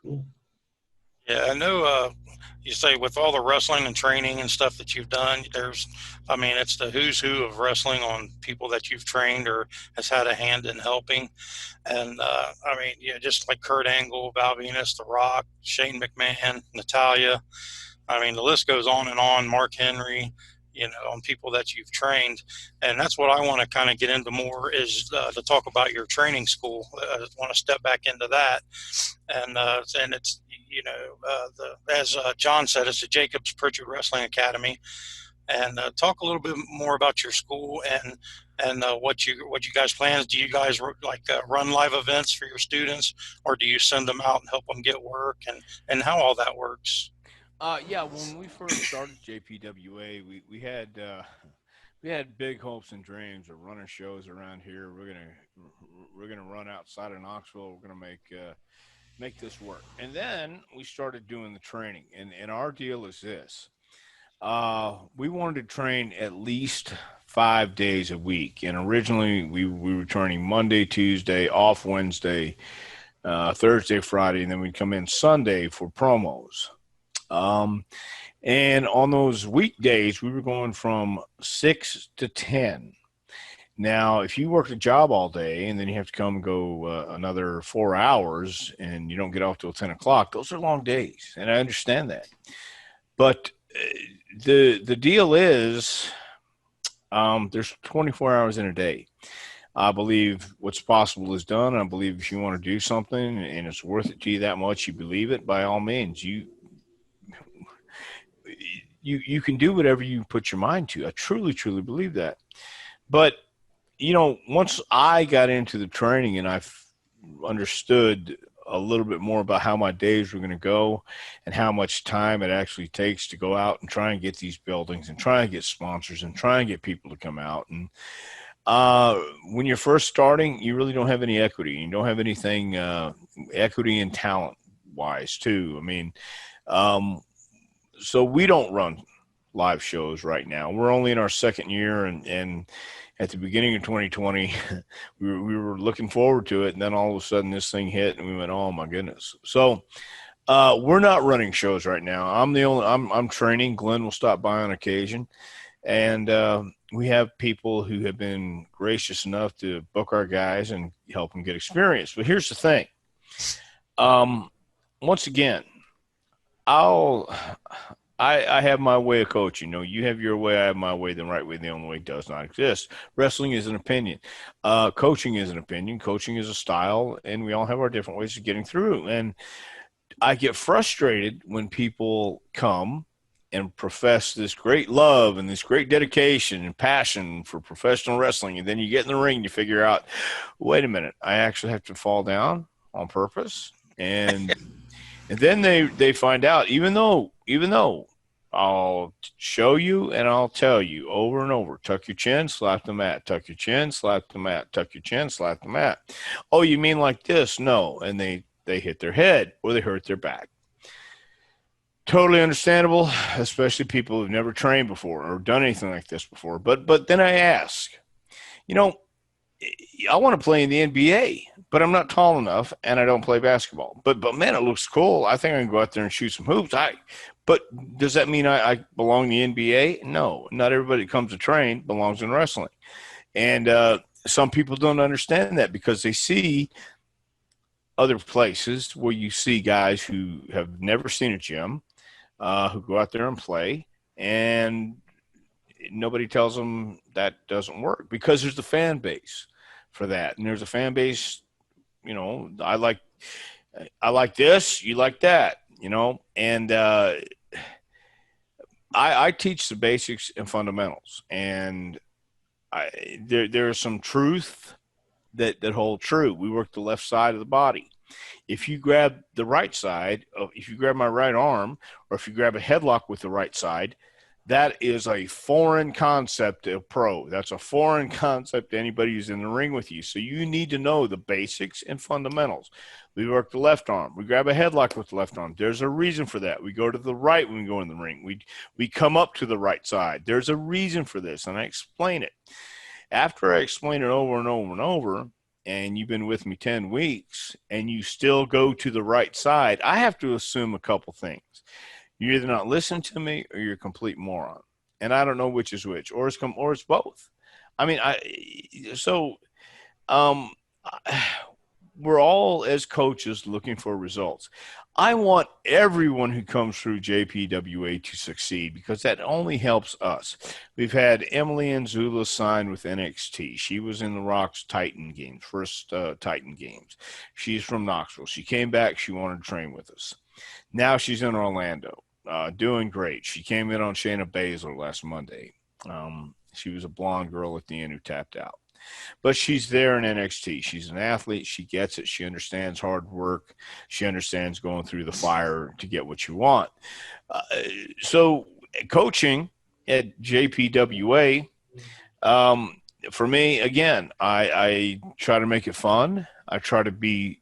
Cool. Yeah, I know you say with all the wrestling and training and stuff that you've done, I mean, it's the who's who of wrestling on people that you've trained or has had a hand in helping. And I mean, yeah, just like Kurt Angle, Val Venus, The Rock, Shane McMahon, Natalia. I mean, the list goes on. Mark Henry, on people that you've trained. And that's what I want to kind of get into more is to talk about your training school. I want to step back into that. And it's, as John said, it's the Jacobs-Prichard Wrestling Academy. And talk a little bit more about your school and what you guys plan. Do you guys run live events for your students, or do you send them out and help them get work, and how all that works? Yeah, when we first started JPWA, we had big hopes and dreams of running shows around here. We're gonna run outside of Knoxville. We're gonna make this work. And then we started doing the training, and our deal is this. We wanted to train at least 5 days a week. And originally we were training Monday, Tuesday, off Wednesday, Thursday, Friday, and then we'd come in Sunday for promos. And on those weekdays, we were going from 6 to 10. Now, if you work a job all day and then you have to come and go another 4 hours and you don't get off till 10 o'clock, those are long days. And I understand that. But the deal is there's 24 hours in a day. I believe what's possible is done. I believe if you want to do something and it's worth it to you that much, you believe it, by all means, you can do whatever you put your mind to. I truly, truly believe that. But, once I got into the training and I understood a little bit more about how my days were going to go and how much time it actually takes to go out and try and get these buildings and try and get sponsors and try and get people to come out. And when you're first starting, you really don't have any equity. You don't have anything equity and talent wise too. I mean, so we don't run live shows right now. We're only in our second year, and at the beginning of 2020, we were looking forward to it, and then all of a sudden this thing hit, and we went, "Oh my goodness!" So we're not running shows right now. I'm training. Glenn will stop by on occasion, and we have people who have been gracious enough to book our guys and help them get experience. But here's the thing. Once again, I have my way of coaching. You have your way, I have my way. The right way, the only way does not exist. Wrestling is an opinion. Coaching is an opinion. Coaching is a style, and we all have our different ways of getting through. And I get frustrated when people come and profess this great love and this great dedication and passion for professional wrestling, and then you get in the ring and you figure out, wait a minute, I actually have to fall down on purpose. And then they find out, even though I'll show you and I'll tell you over and over, tuck your chin, slap the mat, tuck your chin, slap the mat, tuck your chin, slap the mat. Oh, you mean like this? No. And they hit their head or they hurt their back. Totally understandable, especially people who've never trained before or done anything like this before. But then I ask, I want to play in the NBA, but I'm not tall enough, and I don't play basketball. But man, it looks cool. I think I can go out there and shoot some hoops. But does that mean I belong in the NBA? No, not everybody that comes to train belongs in wrestling. And some people don't understand that because they see other places where you see guys who have never seen a gym, who go out there and play, and nobody tells them that doesn't work because there's a fan base for that. And there's a fan base, I like this, you like that, and I teach the basics and fundamentals, and there is some truth that hold true. We work the left side of the body. If you grab the right side, if you grab my right arm, or if you grab a headlock with the right side, that is a foreign concept to a pro. That's a foreign concept to anybody who's in the ring with you. So you need to know the basics and fundamentals. We work the left arm. We grab a headlock with the left arm. There's a reason for that. We go to the right when we go in the ring. We come up to the right side. There's a reason for this, and I explain it. After I explain it over and over and over, and you've been with me 10 weeks, and you still go to the right side, I have to assume a couple things. You're either not listening to me or you're a complete moron. And I don't know which is which, or it's both. I mean, we're all, as coaches, looking for results. I want everyone who comes through JPWA to succeed because that only helps us. We've had Emily Anzula signed with NXT. She was in the Rock's Titan games, first Titan games. She's from Knoxville. She came back. She wanted to train with us. Now she's in Orlando, doing great. She came in on Shayna Baszler last Monday. She was a blonde girl at the end who tapped out. But she's there in NXT. She's an athlete. She gets it. She understands hard work. She understands going through the fire to get what you want. So coaching at JPWA, for me, again, I try to make it fun. I try to be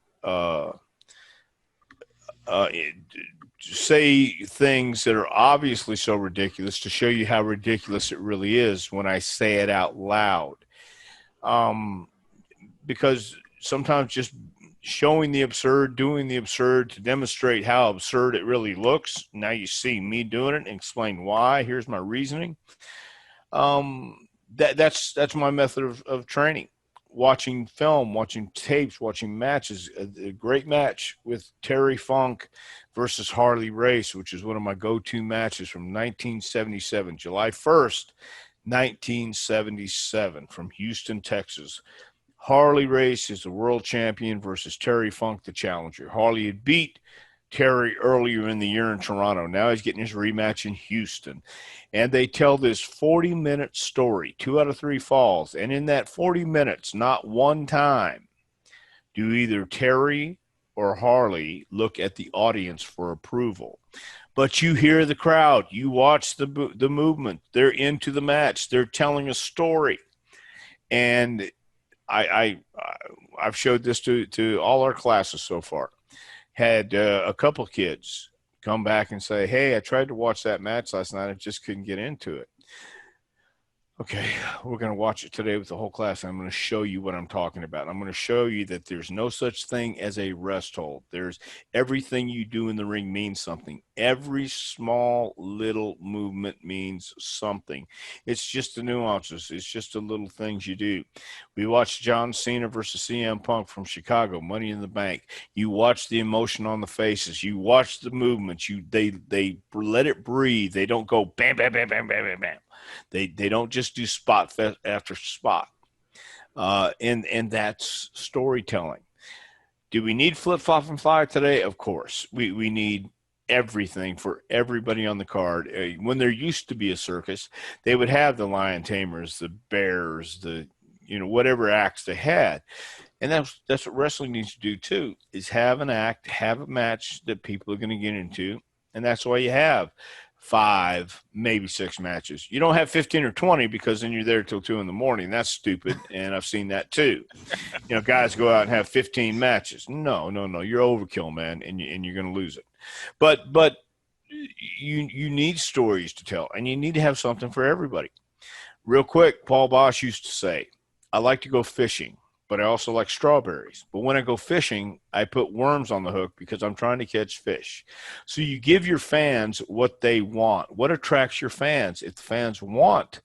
say things that are obviously so ridiculous to show you how ridiculous it really is when I say it out loud. Because sometimes just showing the absurd, doing the absurd to demonstrate how absurd it really looks. Now you see me doing it and explain why. Here's my reasoning. That's my method of training. Watching film, watching tapes, watching matches. A great match with Terry Funk versus Harley Race, which is one of my go-to matches from 1977, July 1st, 1977, from Houston, Texas. Harley Race is the world champion versus Terry Funk, the challenger. Harley had beat Terry earlier in the year in Toronto. Now he's getting his rematch in Houston. And they tell this 40-minute story, 2 out of 3 falls. And in that 40 minutes, not one time do either Terry or Harley look at the audience for approval. But you hear the crowd. You watch the movement. They're into the match. They're telling a story. And I've showed this to all our classes so far. Had a couple kids come back and say, hey, I tried to watch that match last night. I just couldn't get into it. Okay, we're going to watch it today with the whole class. I'm going to show you what I'm talking about. I'm going to show you that there's no such thing as a rest hold. There's everything you do in the ring means something. Every small little movement means something. It's just the nuances. It's just the little things you do. We watched John Cena versus CM Punk from Chicago, Money in the Bank. You watch the emotion on the faces. You watch the movements. They let it breathe. They don't go bam, bam, bam, bam, bam, bam, bam. They don't just do spot after spot. And that's storytelling. Do we need flip, flop, and fly today? Of course. We need everything for everybody on the card. When there used to be a circus, they would have the lion tamers, the bears, whatever acts they had. And that's what wrestling needs to do too, is have an act, have a match that people are going to get into. And that's why you have 5, maybe 6 matches. You don't have 15 or 20 because then you're there till 2 a.m. That's stupid, and I've seen that too. Guys go out and have 15 matches. No, you're overkill, man, and you're going to lose it. But you need stories to tell, and you need to have something for everybody. Real quick, Paul Bosch used to say, I like to go fishing, but I also like strawberries. But when I go fishing, I put worms on the hook because I'm trying to catch fish. So you give your fans what they want. What attracts your fans? If the fans want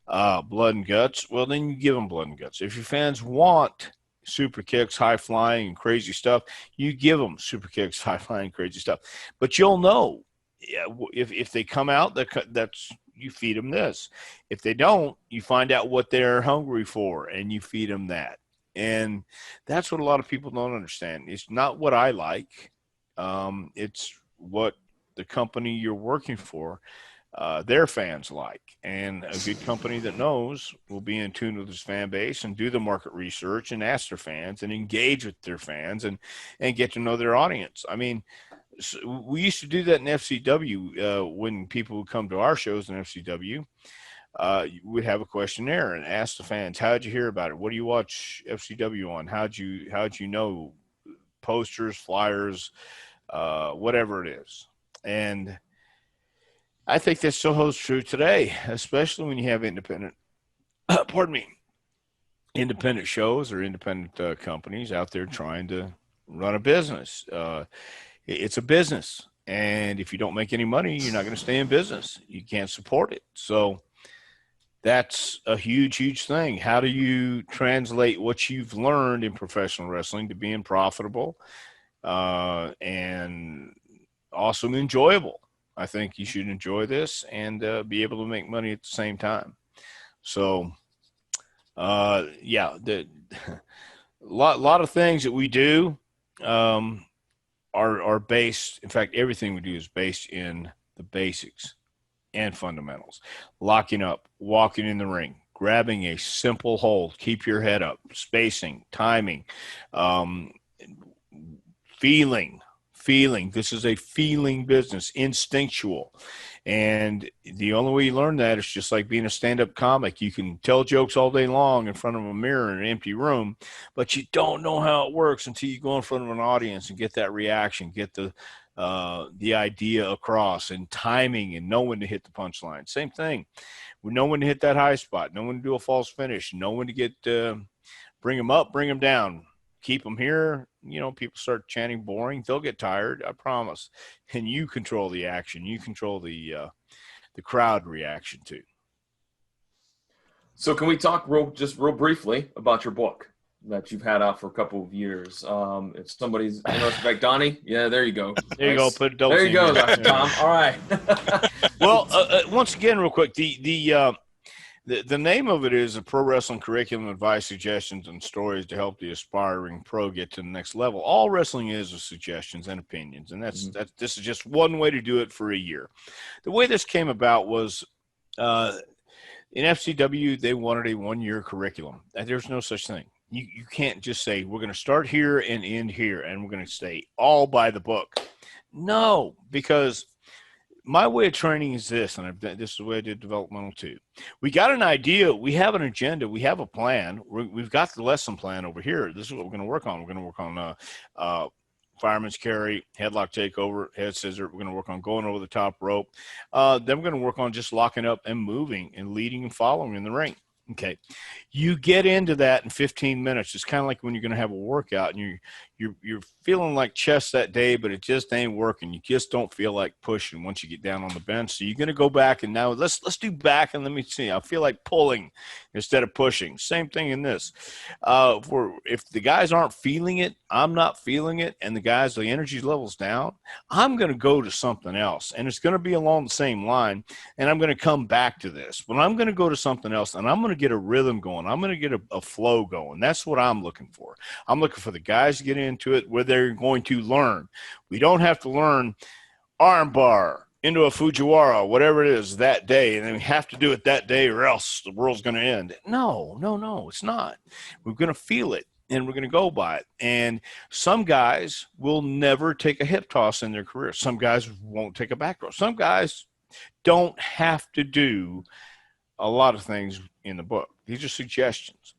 blood and guts, well, then you give them blood and guts. If your fans want super kicks, high flying, and crazy stuff, you give them super kicks, high flying, crazy stuff. But you'll know if they come out, that's you feed them this. If they don't, you find out what they're hungry for, and you feed them that. And that's what a lot of people don't understand. It's not what I like. It's what the company you're working for, their fans like. And a good company that knows will be in tune with its fan base and do the market research and ask their fans and engage with their fans and get to know their audience. I mean, we used to do that in FCW when people would come to our shows in FCW. We'd have a questionnaire and ask the fans, how'd you hear about it? What do you watch FCW on? How'd you know? Posters, flyers, whatever it is. And I think that still holds true today, especially when you have independent shows or independent companies out there trying to run a business. It's a business. And if you don't make any money, you're not going to stay in business. You can't support it. So that's a huge, huge thing. How do you translate what you've learned in professional wrestling to being profitable and also enjoyable? I think you should enjoy this and be able to make money at the same time. So, yeah, a lot of things that we do are based. In fact, everything we do is based in the basics and fundamentals. Locking up, walking in the ring, grabbing a simple hold, keep your head up, spacing, timing, feeling. This is a feeling business, instinctual. And the only way you learn that is just like being a stand-up comic. You can tell jokes all day long in front of a mirror in an empty room, but you don't know how it works until you go in front of an audience and get that reaction, get the idea across, and timing and know when to hit the punchline. Same thing. We know when to hit that high spot, know when to do a false finish, know when to get bring them up, bring them down. Keep them here. You know, people start chanting boring, they'll get tired, I promise. And you control the action. You control the crowd reaction too. So can we talk real briefly about your book that you've had out for a couple of years? If somebody's interested, like Donnie, yeah, there you go. There you go. Put a double. There you go, Dr. Tom. All right. Well, once again, real quick, the name of it is a Pro Wrestling Curriculum, Advice, Suggestions, and Stories to help the aspiring pro get to the next level. All wrestling is suggestions and opinions, and this is just one way to do it for a year. The way this came about was in FCW, they wanted a one-year curriculum. There's no such thing. You can't just say, we're going to start here and end here, and we're going to stay all by the book. No, because my way of training is this, and this is the way I did developmental too. We got an idea. We have an agenda. We have a plan. We've got the lesson plan over here. This is what we're going to work on. We're going to work on fireman's carry, headlock takeover, head scissor. We're going to work on going over the top rope. Then we're going to work on just locking up and moving and leading and following in the ring. Okay. You get into that in 15 minutes. It's kind of like when you're going to have a workout and you're feeling like chest that day, but it just ain't working. You just don't feel like pushing once you get down on the bench. So you're going to go back and now let's do back and let me see. I feel like pulling instead of pushing. Same thing in this. If the guys aren't feeling it, I'm not feeling it, and the energy level's down, I'm going to go to something else, and it's going to be along the same line, and I'm going to come back to this. But I'm going to go to something else, and I'm going to get a rhythm going. I'm going to get a flow going. That's what I'm looking for. I'm looking for the guys to get into it where they're going to learn. We don't have to learn armbar into a Fujiwara, whatever it is that day, and then we have to do it that day or else the world's going to end. No, it's not. We're going to feel it, and we're going to go by it. And some guys will never take a hip toss in their career. Some guys won't take a back row. Some guys don't have to do a lot of things in the book. These are suggestions.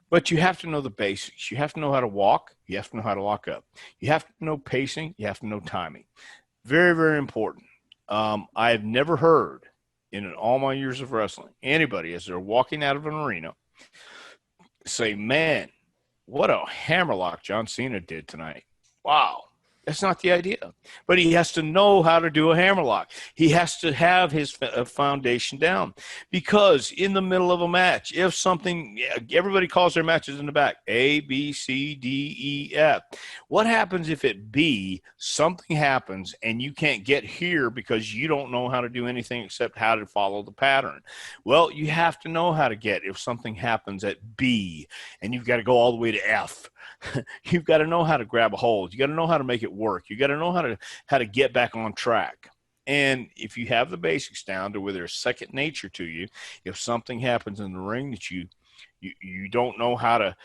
But you have to know the basics. You have to know how to walk. You have to know how to lock up. You have to know pacing. You have to know timing. Very, very important. I have never heard in all my years of wrestling anybody, as they're walking out of an arena, say, man, what a hammerlock John Cena did tonight. Wow. That's not the idea. But he has to know how to do a hammerlock. He has to have his foundation down. Because in the middle of a match, if something, everybody calls their matches in the back, A, B, C, D, E, F. What happens if at B, something happens and you can't get here because you don't know how to do anything except how to follow the pattern? Well, you have to know how to get if something happens at B and you've got to go all the way to F. You've got to know how to grab a hold. You got to know how to make it work. You got to know how to get back on track. And if you have the basics down to where there's second nature to you, if something happens in the ring that you don't know how to,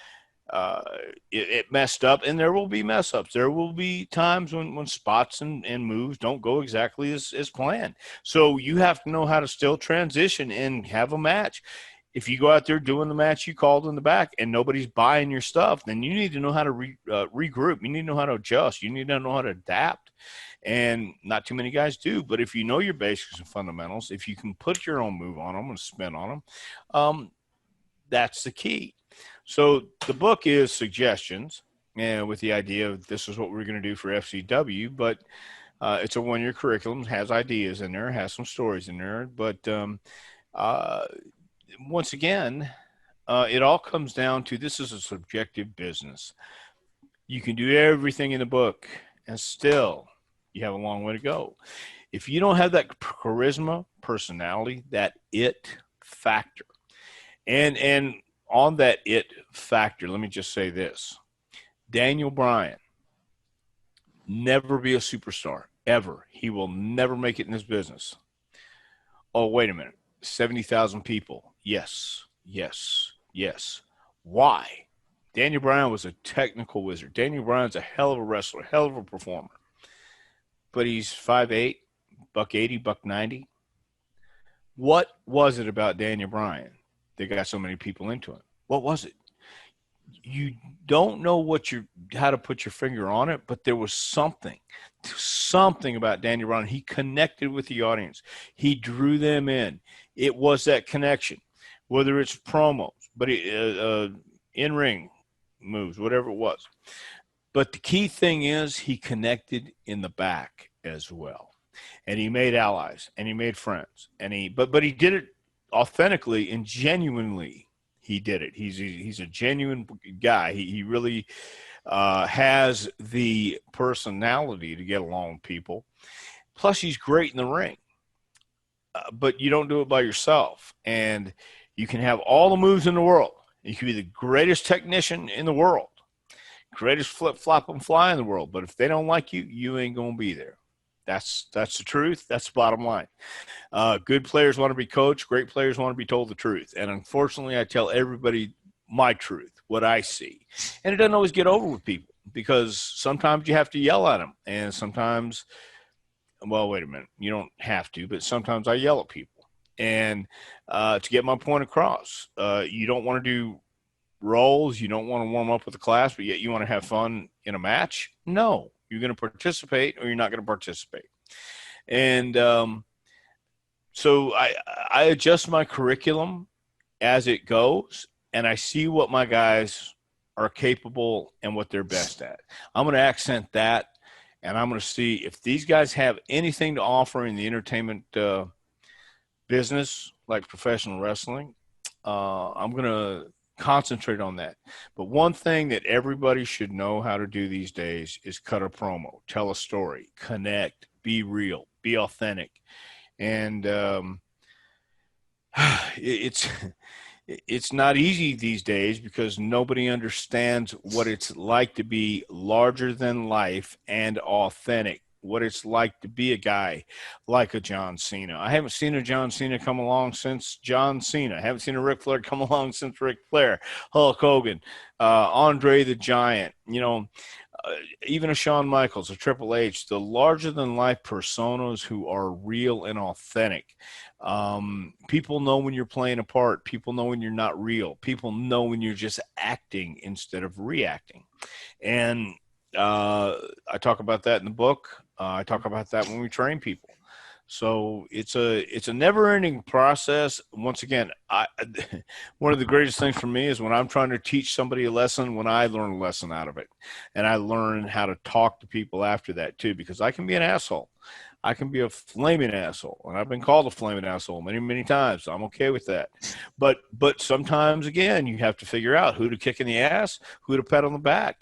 it messed up, and there will be mess ups. There will be times when spots and moves don't go exactly as planned. So you have to know how to still transition and have a match. If you go out there doing the match you called in the back and nobody's buying your stuff, then you need to know how to regroup. You need to know how to adjust. You need to know how to adapt. And not too many guys do. But if you know your basics and fundamentals, if you can put your own move on them and spin on them, that's the key. So the book is suggestions, and with the idea of this is what we're going to do for FCW, but it's a one-year curriculum, has ideas in there, has some stories in there, but once again, it all comes down to this is a subjective business. You can do everything in the book, and still you have a long way to go. If you don't have that charisma, personality, that it factor, and on that it factor, let me just say this. Daniel Bryan, never be a superstar, ever. He will never make it in this business. Oh, wait a minute. 70,000 people. Yes. Why? Daniel Bryan was a technical wizard. Daniel Bryan's a hell of a wrestler, hell of a performer. But he's 5'8", $180, $190. What was it about Daniel Bryan that got so many people into him? What was it? You don't know how to put your finger on it, but there was something about Daniel Bryan. He connected with the audience. He drew them in. It was that connection, whether it's promos, but in-ring moves, whatever it was. But the key thing is he connected in the back as well. And he made allies and he made friends. But he did it authentically and genuinely. He did it. He's a genuine guy. He really has the personality to get along with people. Plus, he's great in the ring. But you don't do it by yourself. And you can have all the moves in the world. You can be the greatest technician in the world, greatest flip-flop and fly in the world. But if they don't like you, you ain't going to be there. That's the truth. That's the bottom line. Good players want to be coached. Great players want to be told the truth. And unfortunately, I tell everybody my truth, what I see. And it doesn't always get over with people because sometimes you have to yell at them. And sometimes, well, wait a minute. You don't have to, but sometimes I yell at people. And to get my point across, you don't want to do roles. You don't want to warm up with the class, but yet you want to have fun in a match? No. You're going to participate or you're not going to participate. And so I adjust my curriculum as it goes, and I see what my guys are capable and what they're best at. I'm going to accent that, and I'm going to see if these guys have anything to offer in the entertainment business, like professional wrestling. I'm going to concentrate on that. But one thing that everybody should know how to do these days is cut a promo, tell a story, connect, be real, be authentic. And it's not easy these days because nobody understands what it's like to be larger than life and authentic. What it's like to be a guy like a John Cena. I haven't seen a John Cena come along since John Cena. I haven't seen a Ric Flair come along since Ric Flair, Hulk Hogan, Andre the Giant, even a Shawn Michaels, a Triple H, the larger-than-life personas who are real and authentic. People know when you're playing a part. People know when you're not real. People know when you're just acting instead of reacting. And I talk about that in the book. I talk about that when we train people. So it's a never-ending process. Once again, one of the greatest things for me is when I'm trying to teach somebody a lesson, when I learn a lesson out of it, and I learn how to talk to people after that too, because I can be an asshole. I can be a flaming asshole, and I've been called a flaming asshole many, many times. So I'm okay with that. But sometimes, again, you have to figure out who to kick in the ass, who to pat on the back,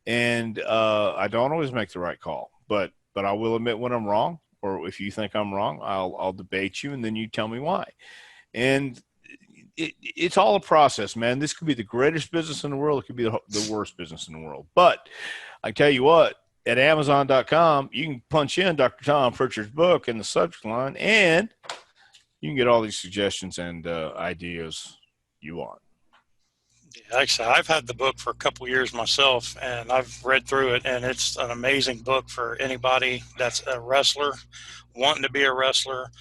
and I don't always make the right call. But I will admit when I'm wrong, or if you think I'm wrong, I'll debate you, and then you tell me why. And it's all a process, man. This could be the greatest business in the world. It could be the worst business in the world. But I tell you what, at Amazon.com, you can punch in Dr. Tom Pritchard's book in the subject line, and you can get all these suggestions and ideas you want. Yeah, like I said, I've had the book for a couple years myself, and I've read through it, and it's an amazing book for anybody that's a wrestler, wanting to be a wrestler,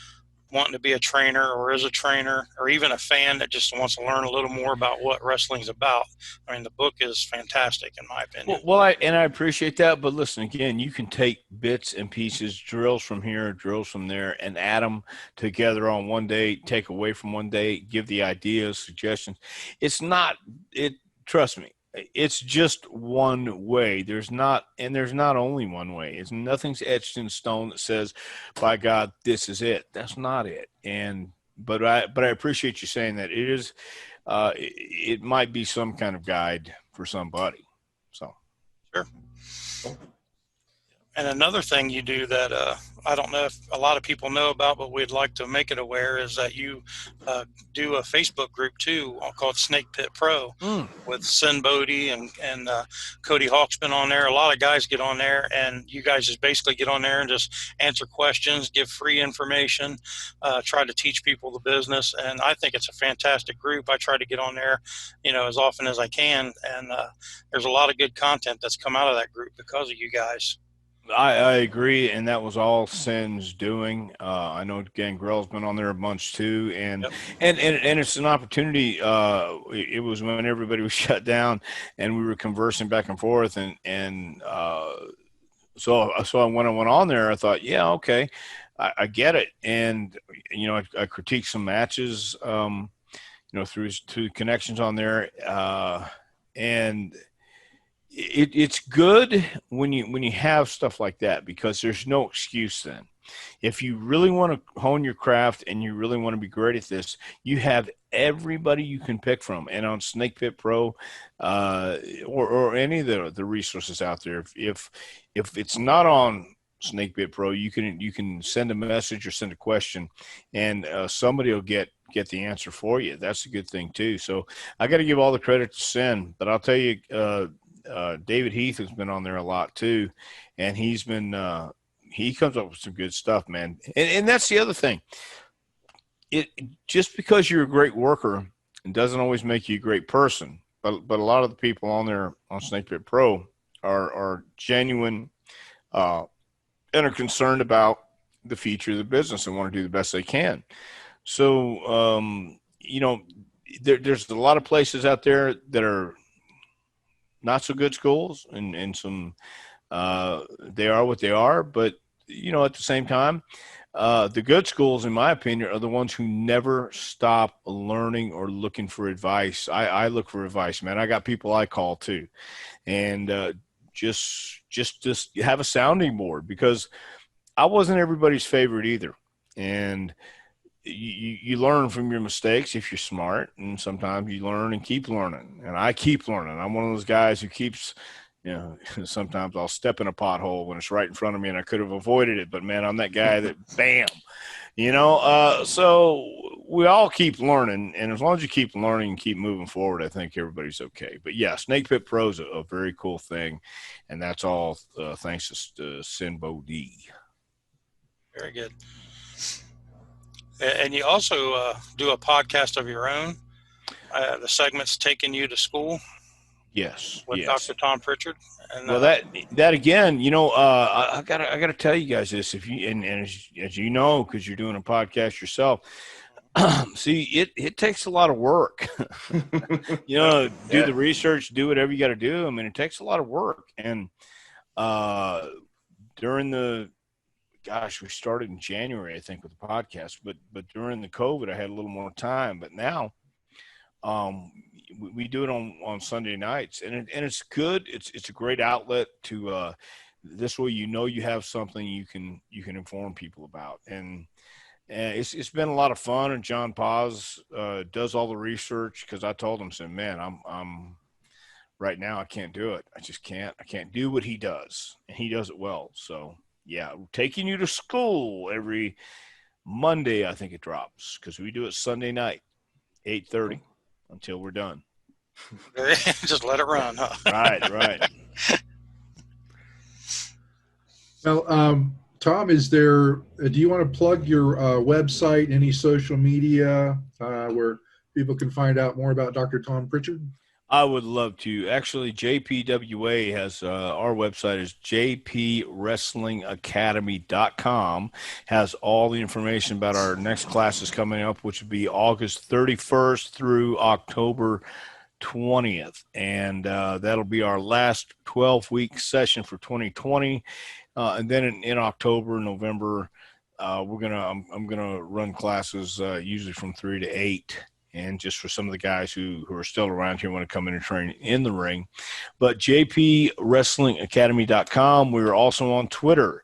wanting to be a trainer or is a trainer, or even a fan that just wants to learn a little more about what wrestling's about. I mean, the book is fantastic in my opinion. Well, I appreciate that, but listen, again, you can take bits and pieces, drills from here, drills from there, and add them together on one day, take away from one day, give the ideas, suggestions. Trust me, it's just one way. There's not only one way. Nothing's etched in stone that says, by God, this is it. That's not it. But I appreciate you saying that. It is, it might be some kind of guide for somebody. So. Sure. And another thing you do that I don't know if a lot of people know about, but we'd like to make it aware, is that you do a Facebook group too called Snake Pit Pro with Sin Bodie and Cody Hawk's been on there. A lot of guys get on there, and you guys just basically get on there and just answer questions, give free information, try to teach people the business. And I think it's a fantastic group. I try to get on there, as often as I can. And there's a lot of good content that's come out of that group because of you guys. I agree, and that was all Sin's doing. I know Gangrel's been on there a bunch too, and Yep. and it's an opportunity. It was when everybody was shut down, and we were conversing back and forth, and so when I went on there, I thought, yeah, okay, I get it, and I critiqued some matches, through connections on there, and. It's good when you have stuff like that, because there's no excuse then. If you really want to hone your craft and you really want to be great at this, you have everybody you can pick from. And on Snake Pit Pro, or any of the resources out there, if it's not on Snake Pit Pro, you can send a message or send a question, and somebody will get the answer for you. That's a good thing too. So I got to give all the credit to Sin, but I'll tell you, David Heath has been on there a lot too, and he's been he comes up with some good stuff, man. And that's the other thing. It just because you're a great worker, it doesn't always make you a great person. But a lot of the people on there on Snake Pit Pro are genuine and are concerned about the future of the business and want to do the best they can. So there's a lot of places out there that are not so good schools, and some they are what they are, but at the same time, the good schools, in my opinion, are the ones who never stop learning or looking for advice. I look for advice, man. I got people I call too, and just have a sounding board, because I wasn't everybody's favorite either, and you learn from your mistakes if you're smart, and sometimes you learn and keep learning. And I keep learning. I'm one of those guys who keeps, sometimes I'll step in a pothole when it's right in front of me and I could have avoided it, but man, I'm that guy that bam, so we all keep learning, and as long as you keep learning and keep moving forward, I think everybody's okay. But yeah, Snake Pit Pro is a very cool thing, and that's all thanks to Sin Bodie. Very good. And you also do a podcast of your own. The segment's Taking You to School. Yes. With yes. Dr. Tom Pritchard. And, well, that again, I gotta tell you guys this. If you and as you know, because you're doing a podcast yourself, see, it takes a lot of work. Do the research, do whatever you got to do. I mean, it takes a lot of work, and during the gosh, we started in January, I think, with the podcast, but during the COVID, I had a little more time. But now, we do it on Sunday nights, and it's good. It's a great outlet to this way, you have something you can inform people about, and it's been a lot of fun. And John Paz does all the research, because I told him, said, man, I'm right now, I can't do it. I just can't. I can't do what he does, and he does it well. So yeah, taking you to school every Monday, I think it drops, because we do it Sunday night, 8:30 until we're done. Just let it run, huh? Right. Well, Tom, do you want to plug your website, any social media where people can find out more about Dr. Tom Prichard? I would love to. Actually, JPWA has our website is jpwrestlingacademy.com. Has all the information about our next classes coming up, which would be August 31st through October 20th. And that'll be our last 12-week session for 2020. And then in October, November, I'm gonna run classes usually from 3 to 8. And just for some of the guys who are still around here want to come in and train in the ring. But jpwrestlingacademy.com. We're also on Twitter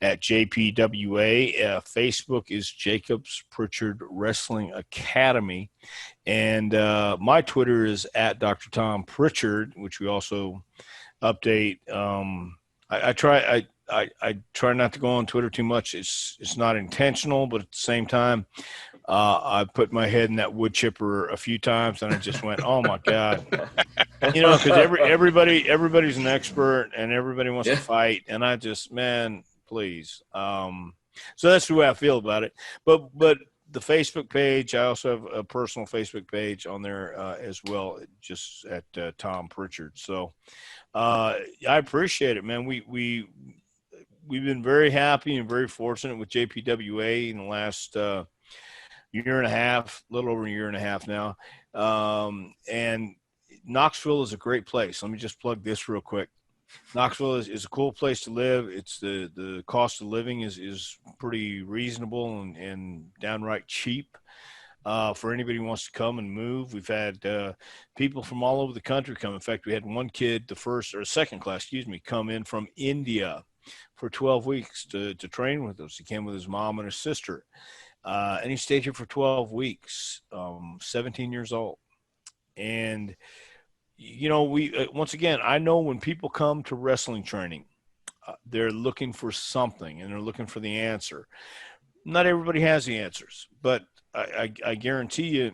at JPWA. Facebook is Jacobs-Prichard Wrestling Academy. And my Twitter is at Dr. Tom Prichard, which we also update. I try not to go on Twitter too much. It's not intentional, but at the same time, I put my head in that wood chipper a few times, and I just went, "Oh my God!" Because everybody's an expert, and everybody wants to fight, and I just, man, please. So that's the way I feel about it. But the Facebook page, I also have a personal Facebook page on there as well, just at Tom Prichard. So I appreciate it, man. We've been very happy and very fortunate with JPWA in the last year and a half, a little over a year and a half now. And Knoxville is a great place. Let me just plug this real quick. Knoxville is a cool place to live. It's the cost of living is pretty reasonable and downright cheap for anybody who wants to come and move. We've had people from all over the country come. In fact, we had one kid, second class, come in from India for 12 weeks to train with us. He came with his mom and his sister. And he stayed here for 12 weeks, 17 years old. And, we once again, I know when people come to wrestling training, they're looking for something and they're looking for the answer. Not everybody has the answers, but I guarantee you,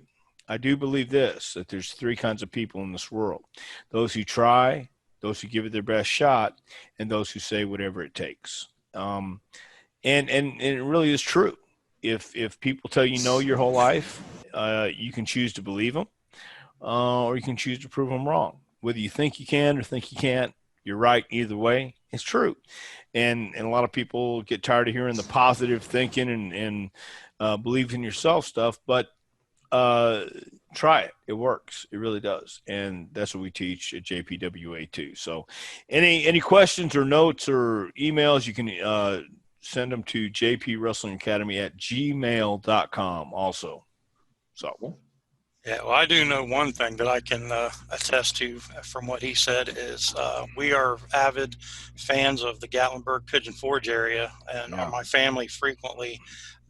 I do believe that there's 3 kinds of people in this world: those who try, those who give it their best shot, and those who say whatever it takes. And it really is true. If people tell you no your whole life, you can choose to believe them, or you can choose to prove them wrong. Whether you think you can or think you can't, you're right either way. It's true. And a lot of people get tired of hearing the positive thinking and believe in yourself stuff, but try it. It works. It really does. And that's what we teach at JPWA too. So any questions or notes or emails, you can send them to jpwrestlingacademy@gmail.com also. So, yeah, well, I do know one thing that I can attest to from what he said is we are avid fans of the Gatlinburg Pigeon Forge area, and my family frequently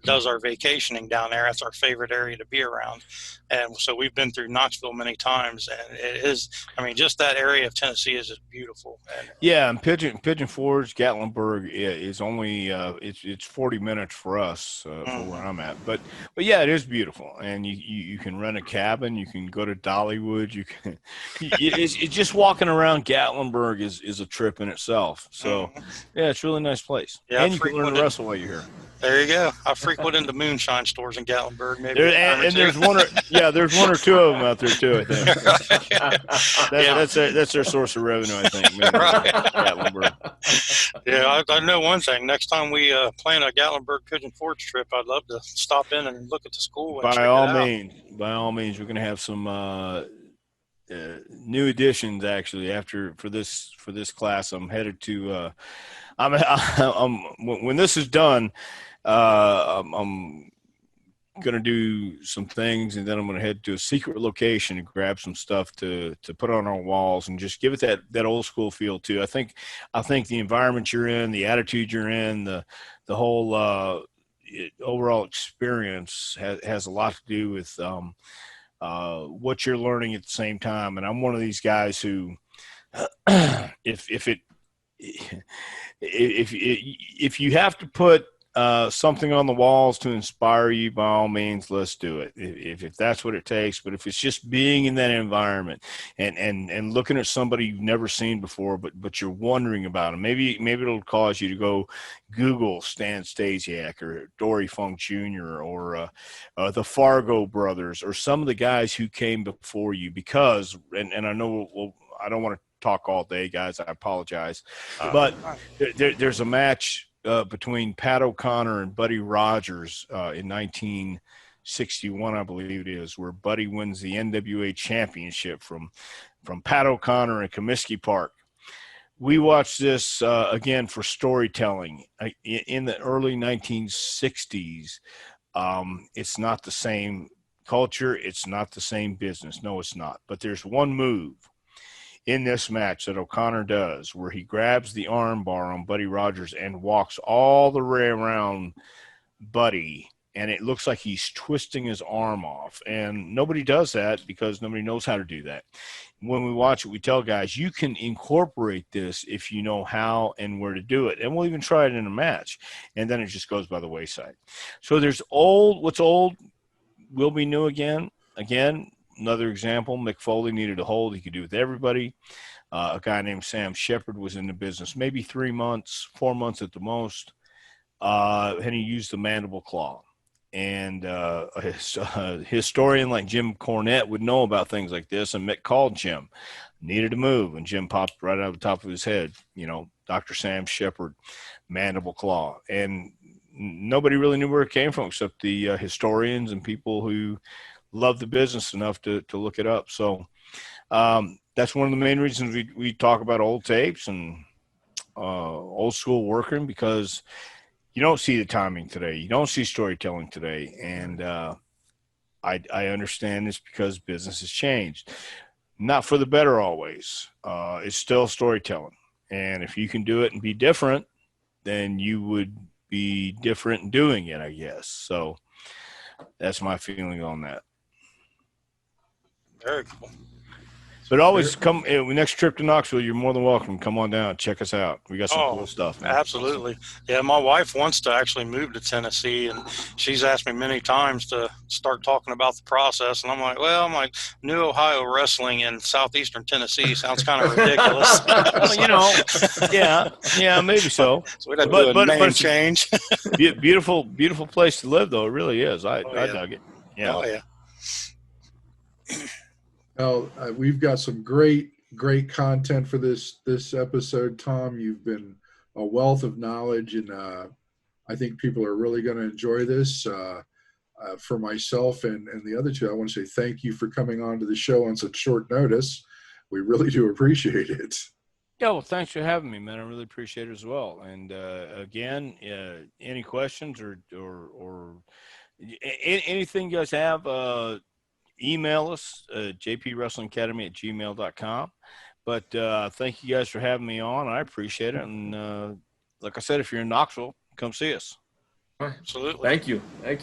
does our vacationing down there. That's our favorite area to be around. And so we've been through Knoxville many times, and it is, just that area of Tennessee is just beautiful. And Pigeon Forge, Gatlinburg is only, it's 40 minutes for us for where I'm at. But yeah, it is beautiful. And you can rent a cabin, you can go to Dollywood, you can, it's just walking around Gatlinburg is a trip in itself. So yeah, it's a really nice place. Yeah, and you can learn to wrestle while you're here. There you go. I frequent the moonshine stores in Gatlinburg. Maybe there's one or two of them out there too. I think that's their source of revenue. I think. Gatlinburg. Yeah, I know one thing. Next time we plan a Gatlinburg Pigeon Forge trip, I'd love to stop in and look at the school. By all means, we're going to have some new additions actually. For this class, I'm headed to When this is done, I'm going to do some things, and then I'm going to head to a secret location and grab some stuff to put on our walls and just give it that old school feel too. I think the environment you're in, the attitude you're in, the whole overall experience has a lot to do with what you're learning at the same time. And I'm one of these guys who, if you have to put something on the walls to inspire you, by all means, let's do it. If that's what it takes. But if it's just being in that environment and looking at somebody you've never seen before, but you're wondering about them, maybe it'll cause you to go Google Stan Stasiak or Dory Funk Jr. or the Fargo brothers or some of the guys who came before you, because and I know I don't want to talk all day, guys. I apologize, but there's a match between Pat O'Connor and Buddy Rogers in 1961, I believe it is, where Buddy wins the NWA championship from Pat O'Connor in Comiskey Park. We watched this again for storytelling in the early 1960s. It's not the same culture. It's not the same business. No, it's not. But there's one move in this match that O'Connor does where he grabs the arm bar on Buddy Rogers and walks all the way around Buddy, and it looks like he's twisting his arm off. And nobody does that because nobody knows how to do that. When we watch it, we tell guys, you can incorporate this if you know how and where to do it. And we'll even try it in a match. And then it just goes by the wayside. So there's what's old will be new again. Another example, Mick Foley needed a hold he could do with everybody. A guy named Sam Shepard was in the business maybe 3 months, 4 months at the most, and he used the mandible claw. And a historian like Jim Cornette would know about things like this, and Mick called Jim, needed a move, and Jim popped right out of the top of his head, Dr. Sam Shepard, mandible claw. And nobody really knew where it came from except the historians and people who love the business enough to look it up. So that's one of the main reasons we talk about old tapes and old school working, because you don't see the timing today. You don't see storytelling today. And I understand this because business has changed. Not for the better always. It's still storytelling. And if you can do it and be different, then you would be different in doing it, I guess. So that's my feeling on that. Very cool. But always come next trip to Knoxville. You're more than welcome. Come on down, check us out. We got some cool stuff, man. Absolutely. Yeah, my wife wants to actually move to Tennessee, and she's asked me many times to start talking about the process. And I'm like, New Ohio Wrestling in southeastern Tennessee sounds kind of ridiculous. yeah, maybe so. So we'd have to do a name change. Beautiful place to live, though. It really is. I dug it. Yeah. Oh yeah. Well, we've got some great content for this episode, Tom. You've been a wealth of knowledge, and I think people are really going to enjoy this. For myself and the other two, I want to say thank you for coming on to the show on such short notice. We really do appreciate it. Yeah, well, thanks for having me, man. I really appreciate it as well. And again, any questions or anything you guys have, email us, jpwrestlingacademy@gmail.com. But thank you guys for having me on. I appreciate it. And like I said, if you're in Knoxville, come see us. Absolutely. Thank you. All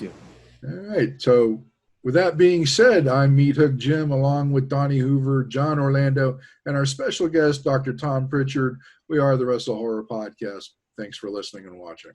right. So with that being said, I'm Meathook Jim, along with Donnie Hoover, John Orlando, and our special guest, Dr. Tom Prichard. We are the WrestleHorror Podcast. Thanks for listening and watching.